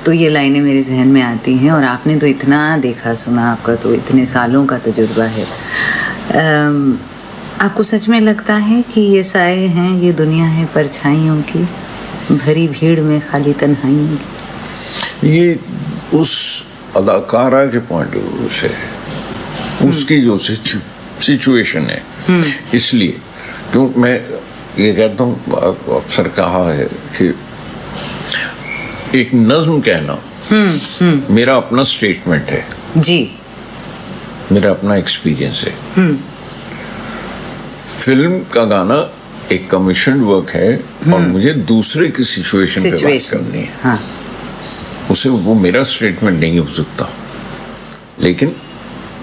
तो ये लाइनें मेरे जहन में आती हैं. और आपने तो इतना देखा सुना, आपका तो इतने सालों का तजुर्बा है. आपको सच में लगता है कि ये साए हैं, ये दुनिया है परछाइयों की, भरी भीड़ में खाली तन्हाइयों की? ये उस अदाकारा के पॉइंट ऑफ व्यू से है, उसकी जो सिचुएशन है. इसलिए क्यों मैं ये कहता हूँ, अक्सर कहा है कि एक नज्म कहना मेरा अपना स्टेटमेंट है, जी। मेरा अपना एक्सपीरियंस है। फिल्म का गाना एक कमीशन वर्क है और मुझे दूसरे की सिचुएशन पे बात करनी है। हाँ। उसे वो मेरा स्टेटमेंट नहीं हो सकता, लेकिन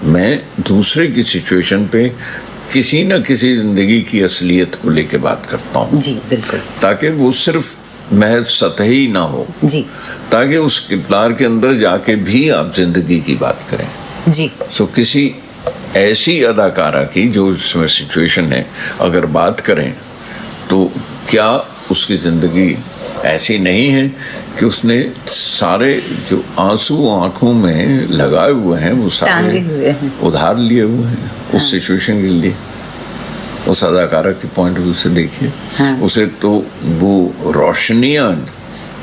मैं दूसरे की सिचुएशन पे किसी न किसी जिंदगी की असलियत को लेके बात करता हूँ। जी बिल्कुल। ताकि वो सिर्फ महज सतही ना हो, जी। ताकि उस किरदार के अंदर जाके भी आप जिंदगी की बात करें। जी। सो किसी ऐसी अदाकारा की जो इसमें सिचुएशन है अगर बात करें, तो क्या उसकी ज़िंदगी ऐसी नहीं है कि उसने सारे जो आंसू आंखों में लगाए हुए हैं वो सारे उधार लिए हुए हैं उस सिचुएशन के लिए। उस अदाकारा के पॉइंट ऑफ व्यू से देखिए, उसे तो वो रोशनियाँ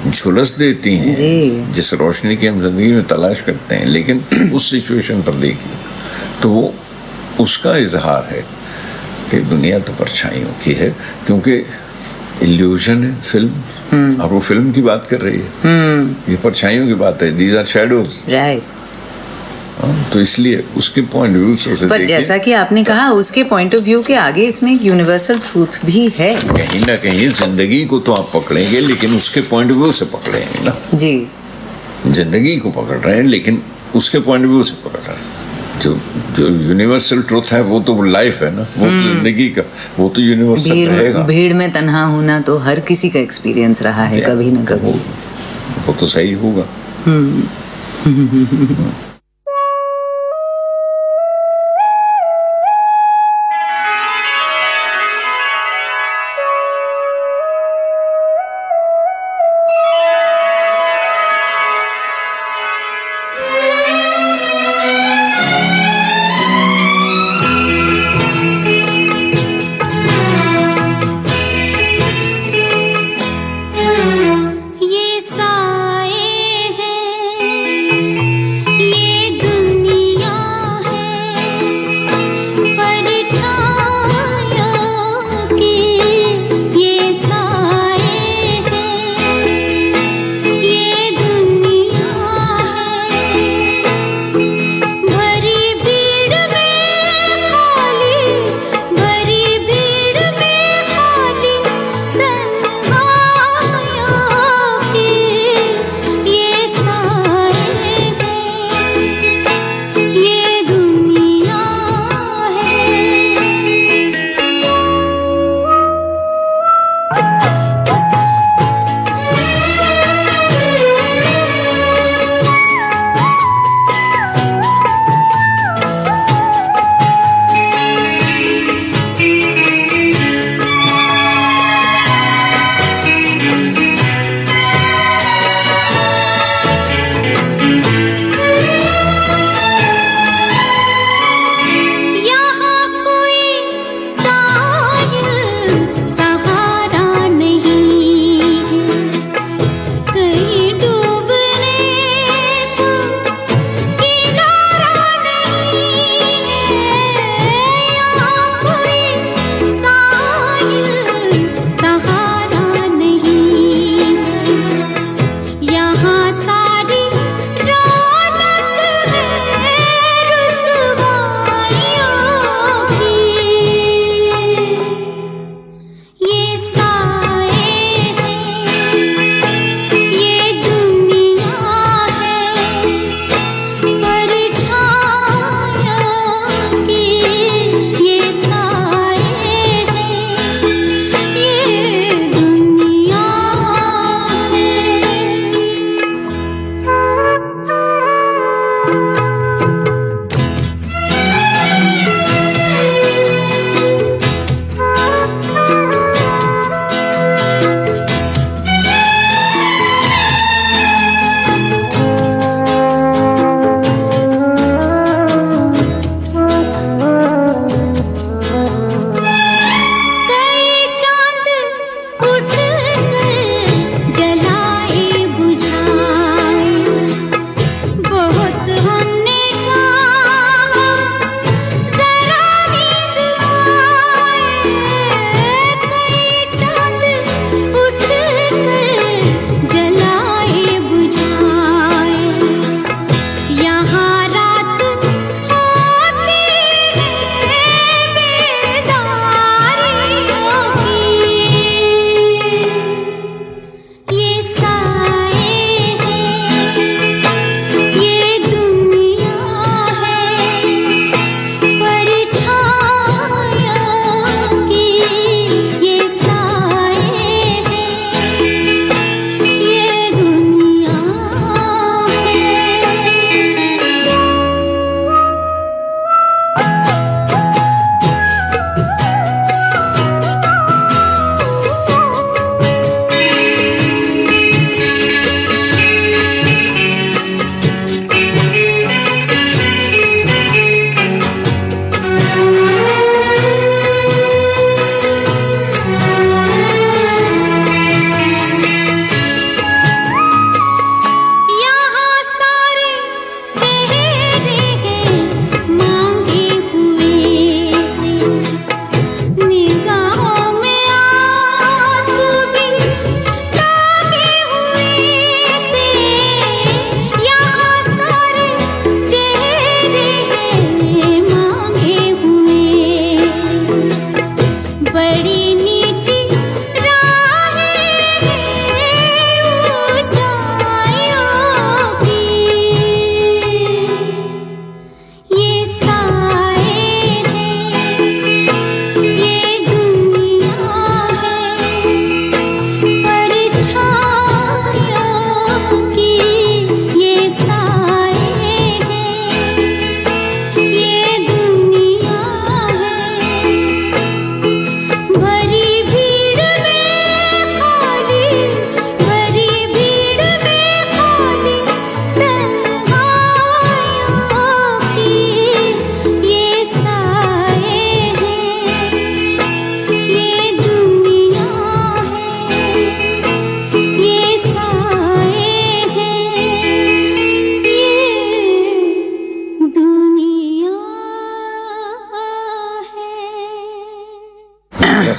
झुलस देती हैं जिस रोशनी की हम जिंदगी में तलाश करते हैं, लेकिन उस सिचुएशन पर देखिए तो वो उसका इजहार है कि दुनिया तो परछाइयों की है, क्योंकि इल्यूजन है फिल्म, और वो फिल्म की बात कर रही है। ये परछाइयों की बात है, दीज आर शैडोज, राइट। तो इसलिए उसके पॉइंट ऑफ व्यू से पर जैसा कि आपने कहा, उसके पॉइंट ऑफ व्यू के आगे इसमें एक यूनिवर्सल ट्रूथ भी है। कहीं ना कहीं जिंदगी को तो आप पकड़ेंगे, लेकिन उसके पॉइंट ऑफ व्यू से पकड़ेंगे ना। जी। जिंदगी को पकड़ रहे हैं लेकिन उसके पॉइंट ऑफ व्यू से पकड़ रहे हैं। जो यूनिवर्सल ट्रूथ है वो तो लाइफ है ना, वो तो जिंदगी का, वो तो यूनिवर्सल रहेगा। भीड़ में तन्हा होना तो हर किसी का एक्सपीरियंस रहा है कभी ना कभी। वो तो सही होगा। ये साए हैं, ये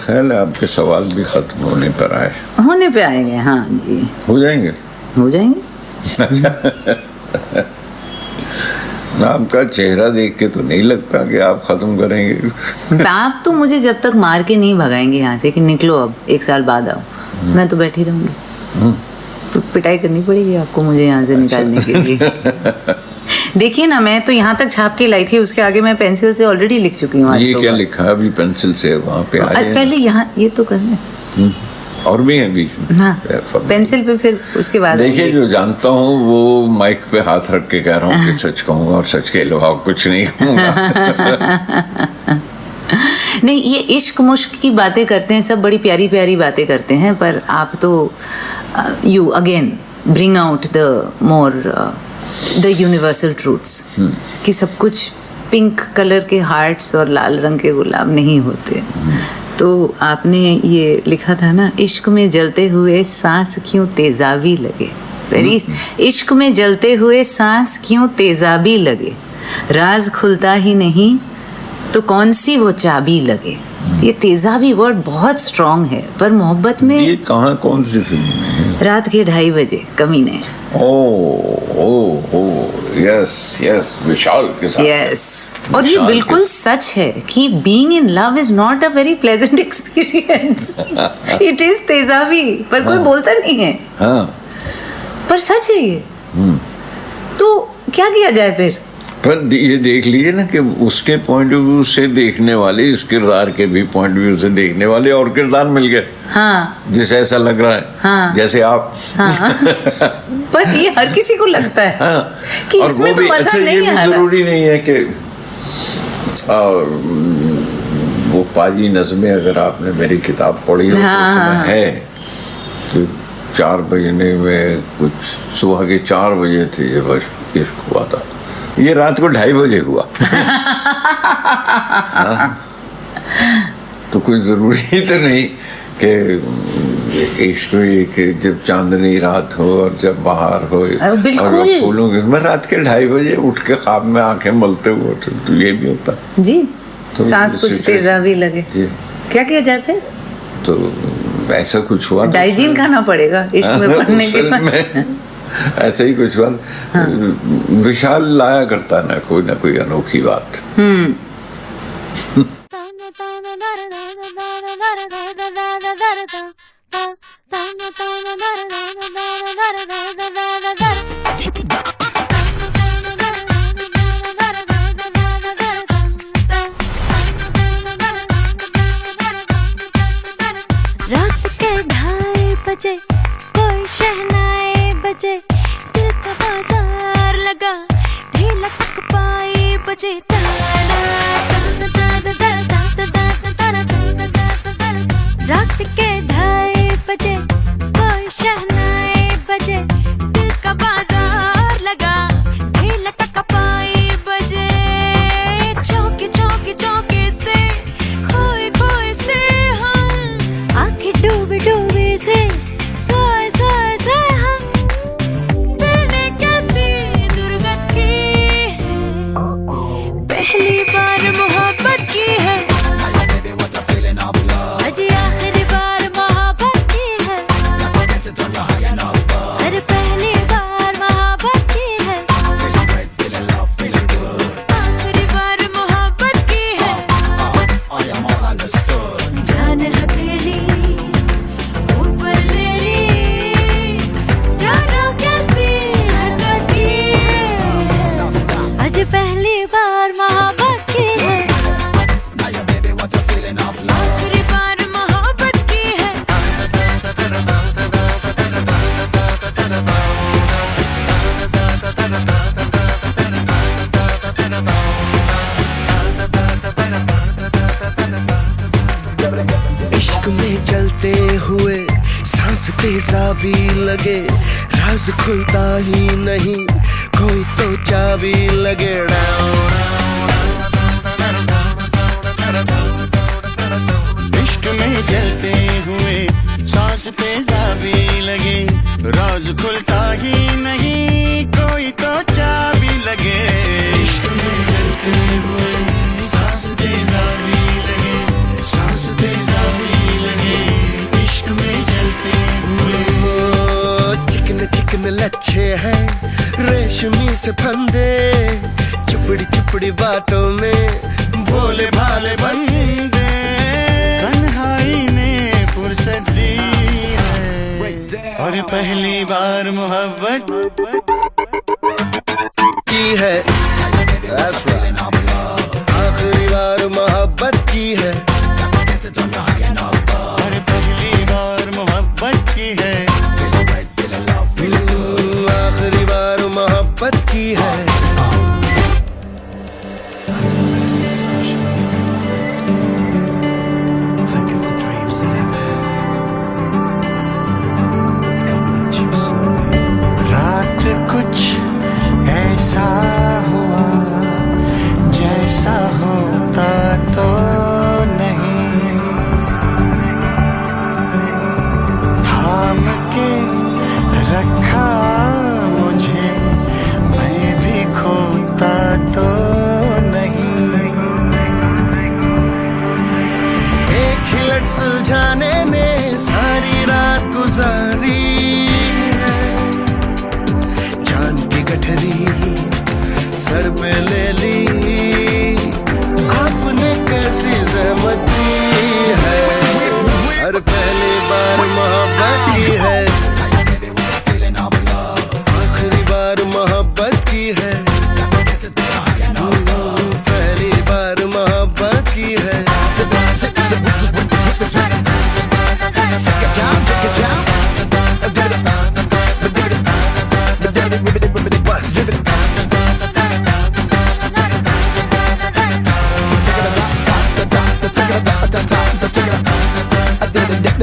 ख्याल है आपके सवाल भी खत्म होने पर आए। होने पे आएंगे, हाँ जी, हो जाएंगे। हो जाएंगे। आपका चेहरा देख के तो नहीं लगता कि आप खत्म करेंगे। आप तो मुझे जब तक मार के नहीं भगाएंगे यहाँ से कि निकलो अब, 1 साल बाद आओ, मैं तो बैठी रहूंगी। तो पिटाई करनी पड़ेगी आपको मुझे यहाँ से निकालने के लिए। देखिए ना, मैं तो यहाँ तक छाप के लाई थी, उसके आगे मैं पेंसिल से ऑलरेडी लिख चुकी हूँ। ये क्या लिखा है अभी पेंसिल से वहाँ पे? पहले यहाँ ये तो कर लें, और भी है बीच में। हाँ, पेंसिल पे फिर उसके बाद देखिए, जो जानता हूँ वो माइक पे हाथ रख के कह रहा हूँ कि सच कहूँगा और सच के अलावा कुछ नहीं कहूँगा। नहीं, ये इश्क मुश्क की बातें करते हैं सब, बड़ी प्यारी प्यारी बातें करते हैं, पर आप तो you again bring out the more the universal truths कि सब कुछ पिंक कलर के हार्ट्स और लाल रंग के गुलाब नहीं होते। तो आपने ये लिखा था ना, इश्क में जलते हुए सांस क्यों तेजाबी लगे, वेरी, इश्क में जलते हुए सांस क्यों तेजाबी लगे, राज खुलता ही नहीं तो कौन सी वो चाबी लगे। ये तेजाबी वर्ड बहुत स्ट्रॉन्ग है, पर मोहब्बत में ये कहाँ, कौन सी फिल्म में? रात के 2:30 बजे, कमीने। यस, विशाल के साथ। यस, और ये बिल्कुल सच है कि being in love is not a very pleasant experience. It is तेजाबी, पर कोई बोलता नहीं है। हाँ, पर सच है ये। तो क्या किया जाए फिर? पर ये देख लीजिए ना कि उसके पॉइंट ऑफ व्यू से देखने वाले, इस किरदार के भी पॉइंट ऑफ व्यू से देखने वाले और किरदार मिल गए। हाँ, जिसे ऐसा लग रहा है, हाँ, जैसे आप। हाँ। पर ये हर किसी को लगता है, हाँ, कि और इसमें वो तो भी मजा अच्छा, नहीं ये भी आ रहा। जरूरी नहीं है कि वो पाजी नज़में, अगर आपने मेरी किताब पढ़ी हो, हाँ, तो उसमें है कि 4 बजने में कुछ सुबह के 4 बजे थे जब इश्क हुआ था, ये रात को 2:30 बजे हुआ। हाँ? तो कोई जरूरी तो नहीं कि इश्क कि जब चांदनी रात हो और जब बाहर हो और फूलों की, मैं रात के 2:30 बजे उठ के ख्वाब में आंखें मलते हुए, तो ये भी होता जी। तो सांस कुछ तेजाबी लगे जी। क्या किया जाए फिर? तो ऐसा कुछ हुआ, डाइजीन खाना पड़ेगा इश्क में पढ़ने के बाद। ऐसा ही कुछ बात। हाँ। विशाल लाया करता ना कोई अनोखी बात। रात के 2:30 बजे कोई शहनाई बजे, दिल का बाजार लगा, ढीला टक पाई बजे, रात के 2:30 बजे कोई शहनाई बजे, दिल का बाजार लगा, ढीला टक पाई बजे, चौके चौके चौके से खोए खोए से हम, आंखें डूबी डूबी से सोए सोए से हम, दिल ने कैसी दुर्गत की, पहली बार मोहब्बत की है, अजी आखिरी बार मोहब्बत की है, अरे पहली बार मोहब्बत की है, आखिरी बार मोहब्बत की है, जान हथेली ऊपर ले ली, जानो कैसी हरकत की, आज पहली बार मोहब्बत की है, आखिरी बार मोहब्बत की है। इश्क में जलते हुए सांस तेजाबी लगे, राज खुलता ही नहीं कोई तो चाबी लगे, इश्क में जलते हुए सांस तेजाबी लगे, राज खुलता ही नहीं कोई तो चाबी लगे, इश्क में जलते हुए सांस तेजाबी लगे, सांस तेजाबी लच्छे हैं रेशमी से फंदे, चुपड़ी चुपड़ी बातों में भोले भाले बंदे। तन्हाई ने फुर्सत दी है और पहली बार मोहब्बत की है। That's right. आखिरी बार मोहब्बत की है और पहली बार मोहब्बत की है। आखिरी बार मोहब्बत की है। रात कुछ ऐसा हुआ जैसा होता तो नहीं, थाम के रखा मुझे, मैं भी खोता तो नहीं। एक ही लट सुलझाने में सारी रात गुजारी है, चांद की गठरी सर पे ले ली, आपने कैसी जहमत दी है। हर पहली बार मोहब्बत की है, आखिरी बार मोहब्बत की है, पहली बार मोहब्बत की है।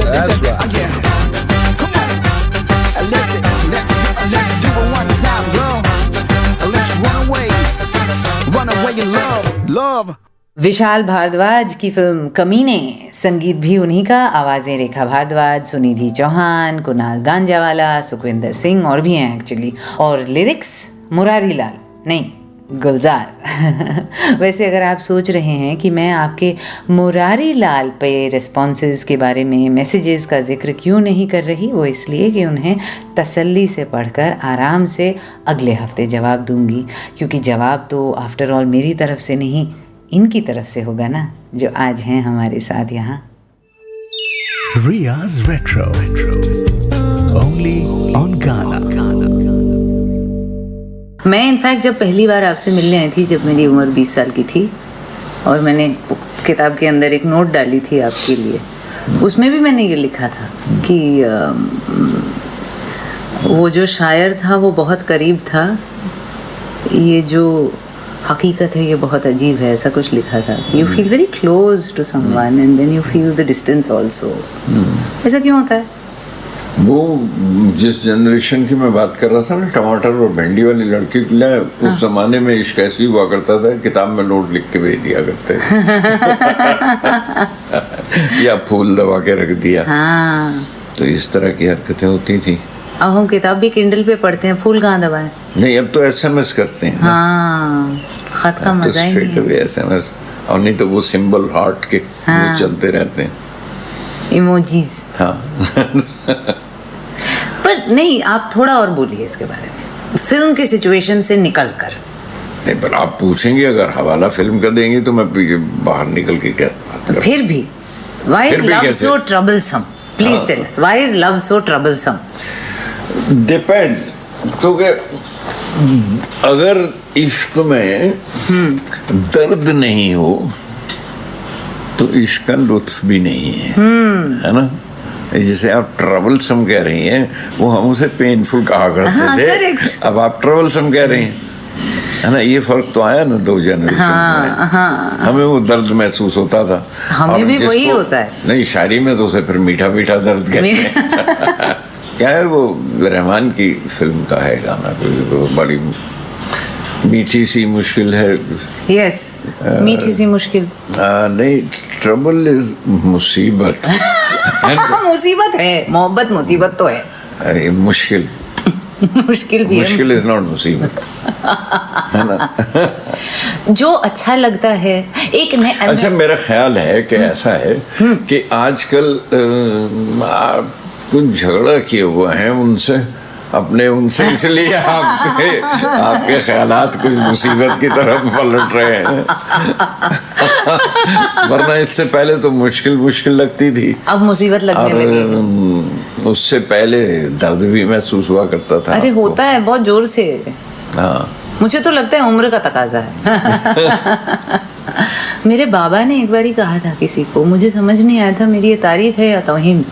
That's right. Come on, let's do it one time, girl. Let's run away in love. Vishal Bhardwaj की फिल्म कमीने, संगीत भी उन्हीं का, आवाज़ें रेखा भारद्वाज, सुनिधि चौहान, कुणाल गांजावाला, सुखविंदर सिंह और भी हैं एक्चुअली, और लिरिक्स मुरारी लाल नहीं गुलजार। वैसे अगर आप सोच रहे हैं कि मैं आपके मुरारी लाल पे रिस्पॉन्सेस के बारे में, मैसेजेस का जिक्र क्यों नहीं कर रही, वो इसलिए कि उन्हें तसल्ली से पढ़कर आराम से अगले हफ्ते जवाब दूंगी, क्योंकि जवाब तो आफ्टर ऑल मेरी तरफ से नहीं, इनकी तरफ से होगा ना, जो आज हैं हमारे साथ यहाँ। Ria's Retro. Only on Ghana. मैं इनफैक्ट जब पहली बार आपसे मिलने आई थी, जब मेरी उम्र 20 साल की थी, और मैंने किताब के अंदर एक नोट डाली थी आपके लिए, उसमें भी मैंने ये लिखा था कि वो जो शायर था वो बहुत करीब था, ये जो हकीकत है ये बहुत अजीब है, ऐसा कुछ लिखा था। You feel very close to someone and then you feel the distance also. ऐसा क्यों होता है? वो जिस जनरेशन की मैं बात कर रहा था ना, टमाटर और भिंडी वाली लड़की के लिए, उस जमाने में इश्क ऐसी हुआ करता था, किताब में नोट लिख के भेज दिया करते या फूल दबा के रख दिया। तो इस तरह की हरकतें होती थी। अब हम किताब भी किंडल पे पढ़ते हैं, फूल कहाँ दबाएं? नहीं, अब तो SMS करते हैं। हाँ, खत का मजा ही नहीं है। SMS, और नहीं तो वो सिंबल हार्ट के वो चलते रहते हैं, इमोजीज। हाँ। पर नहीं, आप थोड़ा और बोलिए इसके बारे में, फिल्म की सिचुएशन से निकल कर। नहीं, पर आप पूछेंगे, अगर हवाला फिल्म का देंगे तो मैं बाहर निकल के क्या बात करूं? फिर भी why is love so troublesome? Please tell us, why is love so troublesome? Depend, क्योंकि अगर इश्क में दर्द नहीं हो तो इश्क का लुत्फ भी नहीं है ना। जिसे आप ट्रबलसम कह रही हैं, वो हम उसे पेनफुल कहा करते थे, अब आप ट्रबलसम कह रही हैं, है ना। ये फर्क तो आया ना 2 जनरेशन में। हमें वो दर्द महसूस होता था, हमें भी वही होता है। नहीं, शायरी में तो उसे फिर मीठा मीठा दर्द कहते हैं। क्या है वो, रहमान की फिल्म का है गाना, कोई बड़ी मीठी सी मुश्किल है। यस, मीठी सी मुश्किल नहीं, ट्रबल इज मुसीबत। मुसीबत है, मोहब्बत मुसीबत तो है। अरे मुश्किल मुश्किल भी मुश्किल इज नॉट मुसीबत, है ना। जो अच्छा लगता है एक अच्छा, मेरा ख्याल है कि ऐसा है कि आजकल कुछ झगड़ा किए हुए हैं उनसे, अपने उनसे, इसलिए आपके ख्यालात कुछ मुसीबत की तरफ पलट रहे हैं। वरना इससे पहले तो मुश्किल लगती थी, अब मुसीबत लगने लगी। उससे पहले दर्द भी महसूस हुआ करता था। अरे होता है बहुत जोर से। हाँ, मुझे तो लगता है उम्र का तकाजा है। मेरे बाबा ने एक बार ही कहा था किसी को, मुझे समझ नहीं आया था मेरी ये तारीफ है या तौहीन।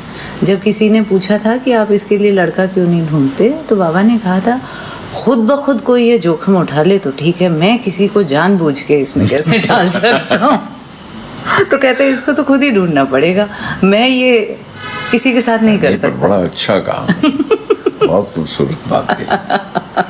जब किसी ने पूछा था कि आप इसके लिए लड़का क्यों नहीं ढूंढते, तो बाबा ने कहा था खुद ब खुद कोई ये जोखिम उठा ले तो ठीक है, मैं किसी को जानबूझ के इसमें कैसे डाल सकता हूँ। तो कहते हैं इसको तो खुद ही ढूंढना पड़ेगा, मैं ये किसी के साथ नहीं कर सकता। बड़ा अच्छा काम, बहुत खूबसूरत बात है।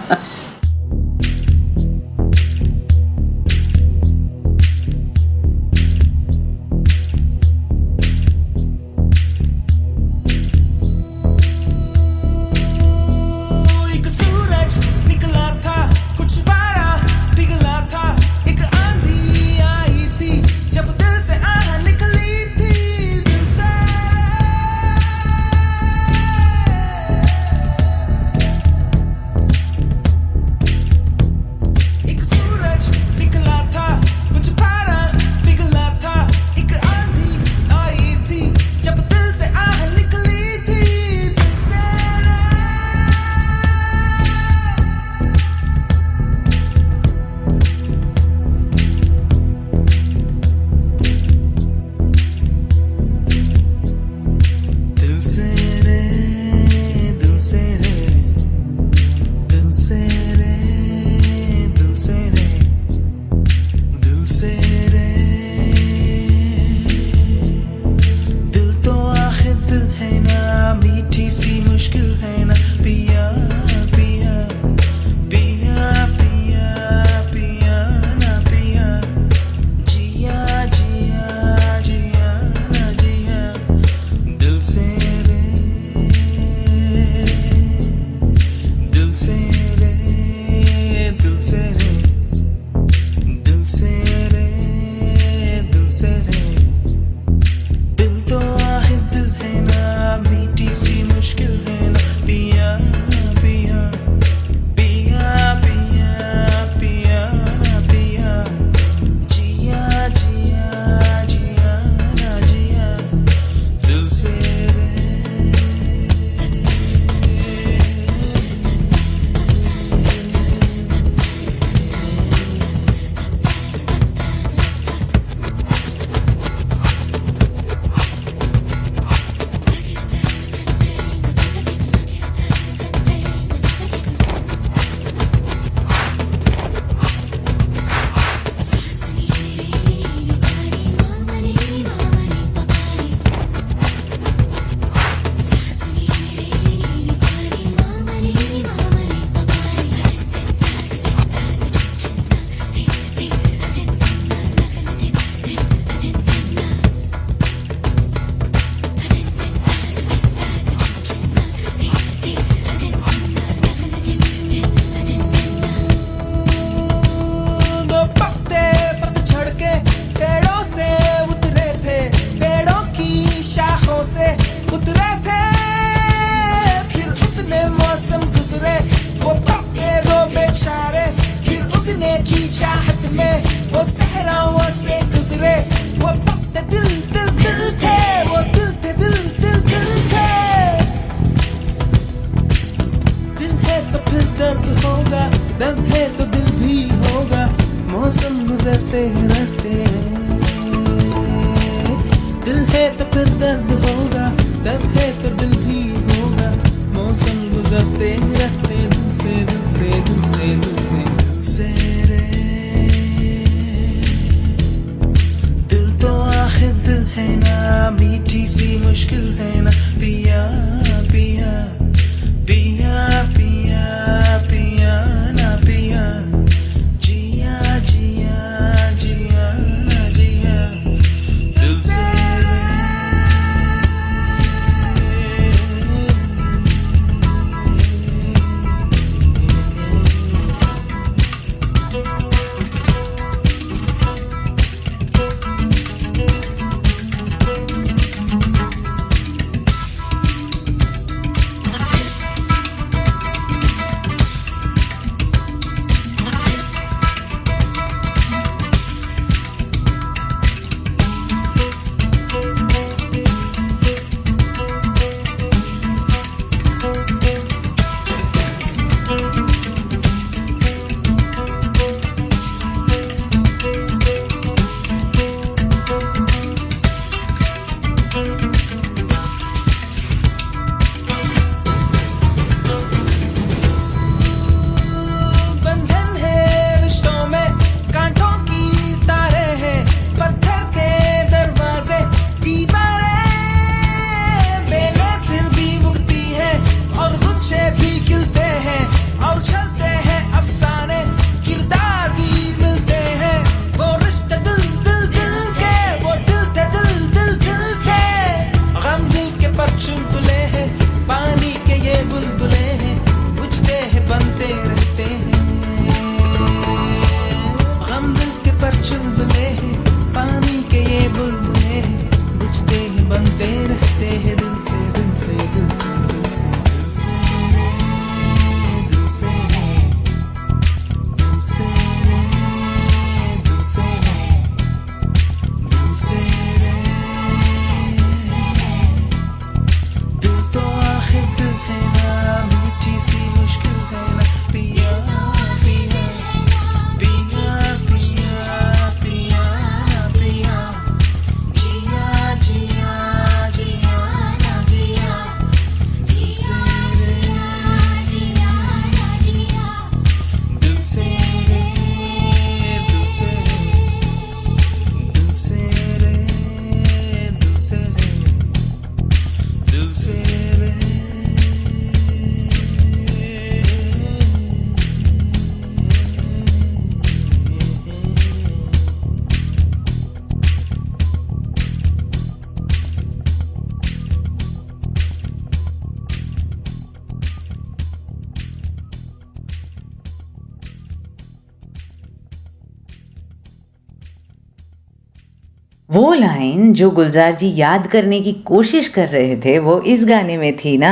वो लाइन जो गुलजार जी याद करने की कोशिश कर रहे थे वो इस गाने में थी ना,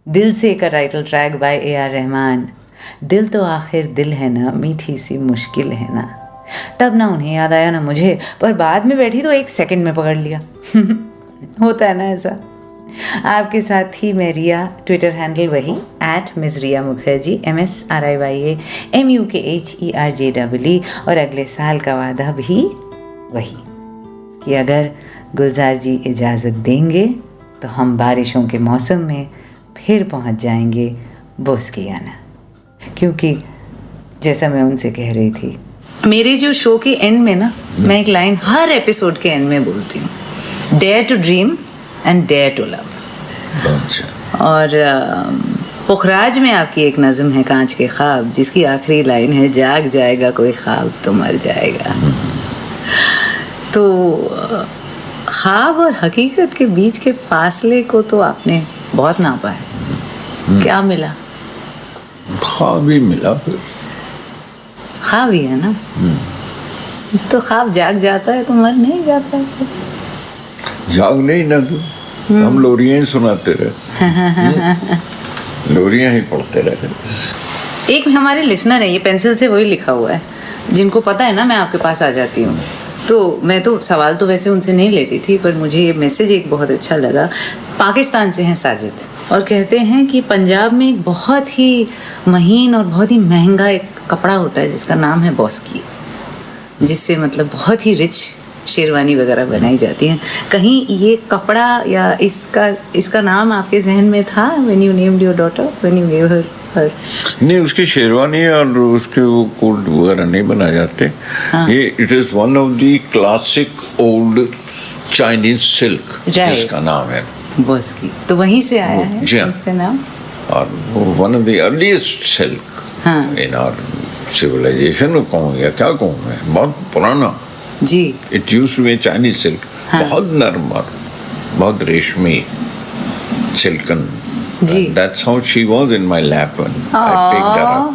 दिल से का title track bye AR Rahman. दिल तो आखिर दिल है ना, मीठी सी मुश्किल है ना। तब ना उन्हें याद आया ना मुझे, पर बाद में बैठी तो 1 सेकंड में पकड़ लिया। होता है ना ऐसा। आपके साथ ही मैं रिया, ट्विटर हैंडल वही @Ms Riya Mukherjee MSRIYA MUKHERJEE, और अगले साल का वादा भी वही कि अगर गुलजार जी इजाज़त देंगे तो हम बारिशों के मौसम में फिर पहुंच जाएंगे बोस्कियाना। क्योंकि जैसा मैं उनसे कह रही थी, मेरे जो शो के एंड में ना मैं एक लाइन हर एपिसोड के एंड में बोलती हूँ, dare to dream and dare to love. और पुखराज में आपकी एक नज़म है कांच के ख्वाब, जिसकी आखिरी लाइन है, जाग जाएगा कोई ख्वाब तो मर जाएगा। तो ख्वाब और हकीकत के बीच के फासले को तो आपने बहुत नापा है। क्या मिला? ख्वाब ही मिला। फिर ख्वाब ही है ना, तो ख्वाब जाग जाता है तो मर नहीं जाता है। जाग नहीं ना तू, हम लोरियां ही सुनाते रहे, लोरियां ही पढ़ते रहे। एक हमारे लिसनर है, ये पेंसिल से वही लिखा हुआ है, जिनको पता है ना मैं आपके पास आ जाती हूँ, तो मैं तो सवाल तो वैसे उनसे नहीं ले रही थी, पर मुझे ये मैसेज एक बहुत अच्छा लगा। पाकिस्तान से हैं साजिद, और कहते हैं कि पंजाब में एक बहुत ही महीन और बहुत ही महंगा एक कपड़ा होता है जिसका नाम है बॉस्की, जिससे मतलब बहुत ही रिच शेरवानी वगैरह बनाई जाती हैं। कहीं ये कपड़ा या इसका नाम आपके जहन में था when you named your daughter, when you gave her? नहीं, उसकी शेरवानी और उसके वो कोट वगैरह नहीं बनाए जाते। हाँ। ये it is one of the classic old Chinese silk, जिसका नाम है बॉस्की। तो वहीं से आया है इसका नाम, और वो one of the earliest silk in our civilisation कहूँ या क्या कहूँ मैं, बहुत पुराना जी। It used to be Chinese silk, बहुत नरम और बहुत रेशमी सिल्कन। जी। That's how she was in my lap when I picked her up.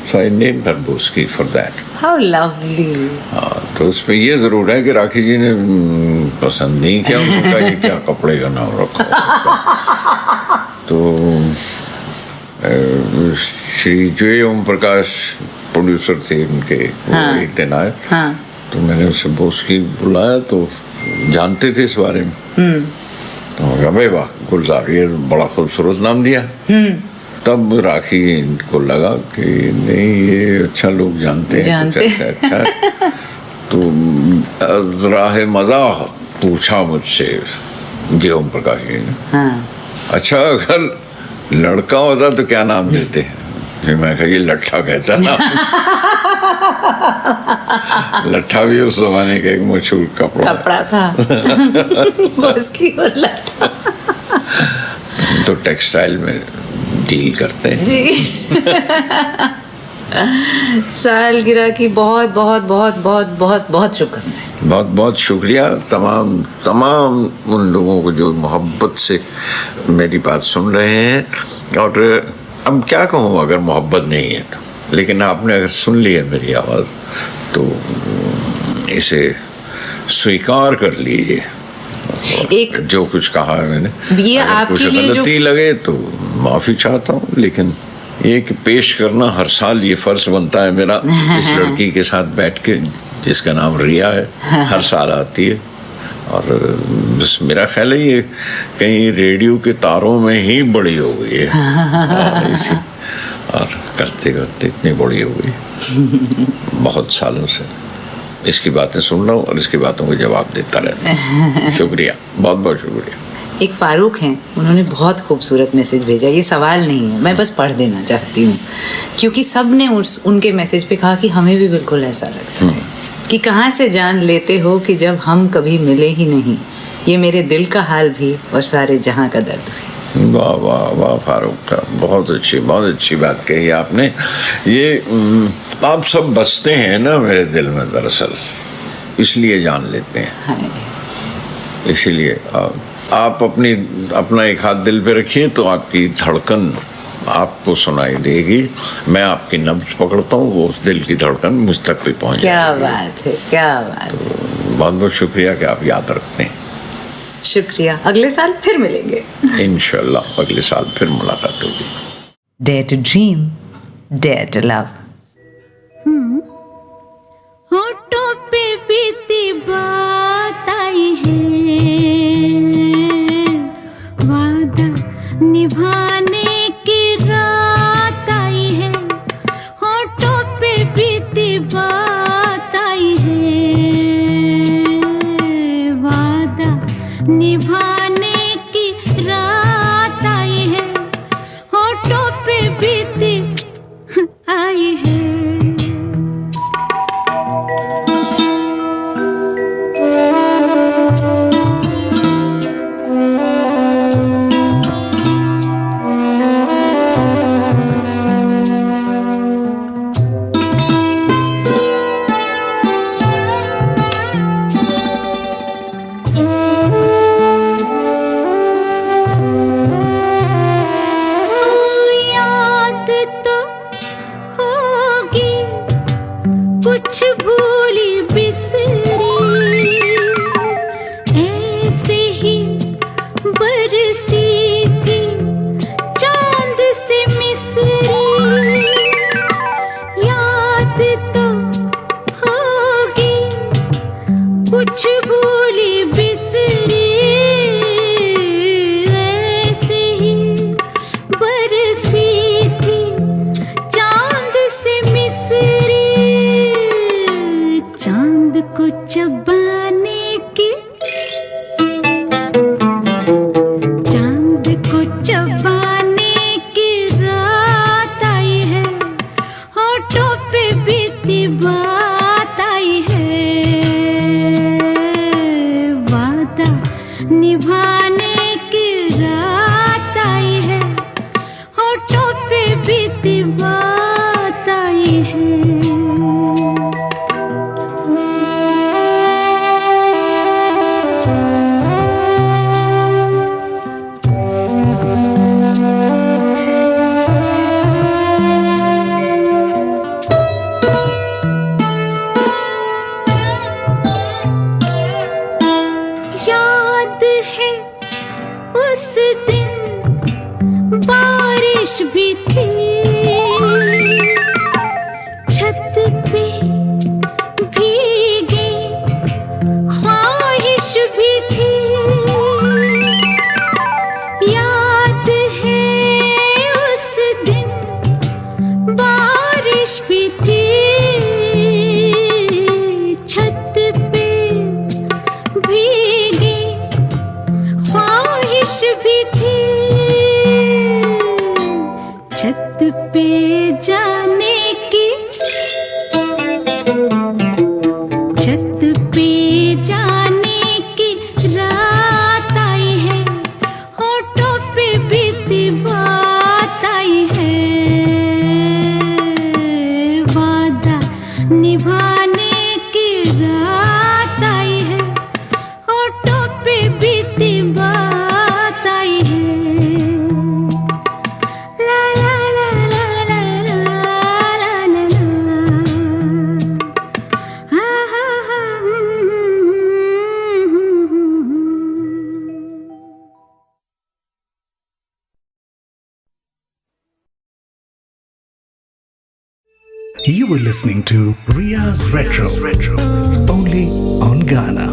So I named her Boski for that. How lovely. हाँ, तो उसमें ये जरूर है कि राखी जी ने पसंद नहीं किया, उनका ये क्या कपड़े का नाम रखा। तो श्री जय ओम प्रकाश प्रोड्यूसर थे उनके, वो एक दिन आए, तो मैंने उसे बोस्की बुलाया, तो जानते थे इस बारे में। तो भाई वाह गुलजार, ये बड़ा खूबसूरत नाम दिया। तब राखी को लगा कि नहीं ये अच्छा लोग जानते हैं, कुछ अच्छा। तो राह मज़ाक पूछा मुझसे जय ओम प्रकाश जी ने, अच्छा अगर लड़का होता तो क्या नाम देते हैं? फिर मैं कहा ये लट्ठा कहता ना। लट्ठा भी उस जमाने का एक मशहूर कपड़ा था। बॉस्की और लट्ठा तो टेक्सटाइल में डील करते हैं जी। सालगिरह की बहुत बहुत बहुत बहुत बहुत बहुत शुक्रिया, बहुत बहुत शुक्रिया तमाम उन लोगों को जो मोहब्बत से मेरी बात सुन रहे हैं। और अब क्या कहूँ अगर मोहब्बत नहीं है तो, लेकिन आपने अगर सुन लिया मेरी आवाज़ तो इसे स्वीकार कर लीजिए। एक जो कुछ कहा है मैंने, ये आपके कुछ लिए गलती लगे तो माफ़ी चाहता हूँ, लेकिन ये कि पेश करना हर साल ये फ़र्ज बनता है मेरा, इस लड़की के साथ बैठ के जिसका नाम रिया है, हर साल आती है। और बस मेरा ख्याल है ये कहीं रेडियो के तारों में ही बड़ी हो गई है, इसी और करते करते इतनी बड़ी हो गई बहुत सालों से। इसकी बातें सुन रहा हूँ और इसकी बातों को जवाब देता रहता हूँ। शुक्रिया, बहुत बहुत शुक्रिया। एक फारूक हैं, उन्होंने बहुत खूबसूरत मैसेज भेजा। ये सवाल नहीं है, मैं बस पढ़ देना चाहती हूँ, क्योंकि सब ने उनके मैसेज पे कहा कि हमें भी बिल्कुल ऐसा लगता है कि कहाँ से जान लेते हो कि जब हम कभी मिले ही नहीं, ये मेरे दिल का हाल भी और सारे जहाँ का दर्द भी। वाह वाह वाह फारूक का बहुत अच्छी बात कही आपने। ये आप सब बसते हैं ना मेरे दिल में, दरअसल इसलिए जान लेते हैं। इसीलिए आप अपना एक हाथ दिल पे रखिए तो आपकी धड़कन आपको सुनाई देगी। मैं आपकी नब्ज पकड़ता हूँ, वो उस दिल की धड़कन मुझ तक भी पहुँच जाएगी। क्या बात है, क्या बात है। बहुत बहुत शुक्रिया कि आप याद रखते हैं। शुक्रिया, अगले साल फिर मिलेंगे। इंशाल्लाह अगले साल फिर मुलाकात होगी। Dare to dream, dare to love. होठों पे बीती बात आई है, वादा निभाने की रात आई है। होठों पे बीती बात आई है, वादा निभाने की रात आई है। होठों पे बीती आई है। याद तो होगी कुछ भूली बिसरी, ऐसे ही बरसी थी चांद से मिसरी। याद तो होगी कुछ भूली बिसरी, ऐसे ही बरसी थी चांद से मिसरी। चांद को चबाने की, चांद को चबाने की रात आई है। होठों पे बीती बात आई है, वादा निभाने की रात आई है। होठों पे बीती बात आई है। याद है उस दिन बारिश भी थी, छत पे भीगी ख्वाहिश भी थी। याद है उस दिन बारिश भी थी, छत पे भीगी ख्वाहिश भी थी। छत पे जाने की, छत पे जाने की रात आई है। होठों पे बीती बात आई है, वादा निभाने की रात आई है। होठों पे बीती बात आई है। ला ला ला ला ला ला ला ला ला। हा हा हा। You were listening to Ria's Retro, only on Ghana.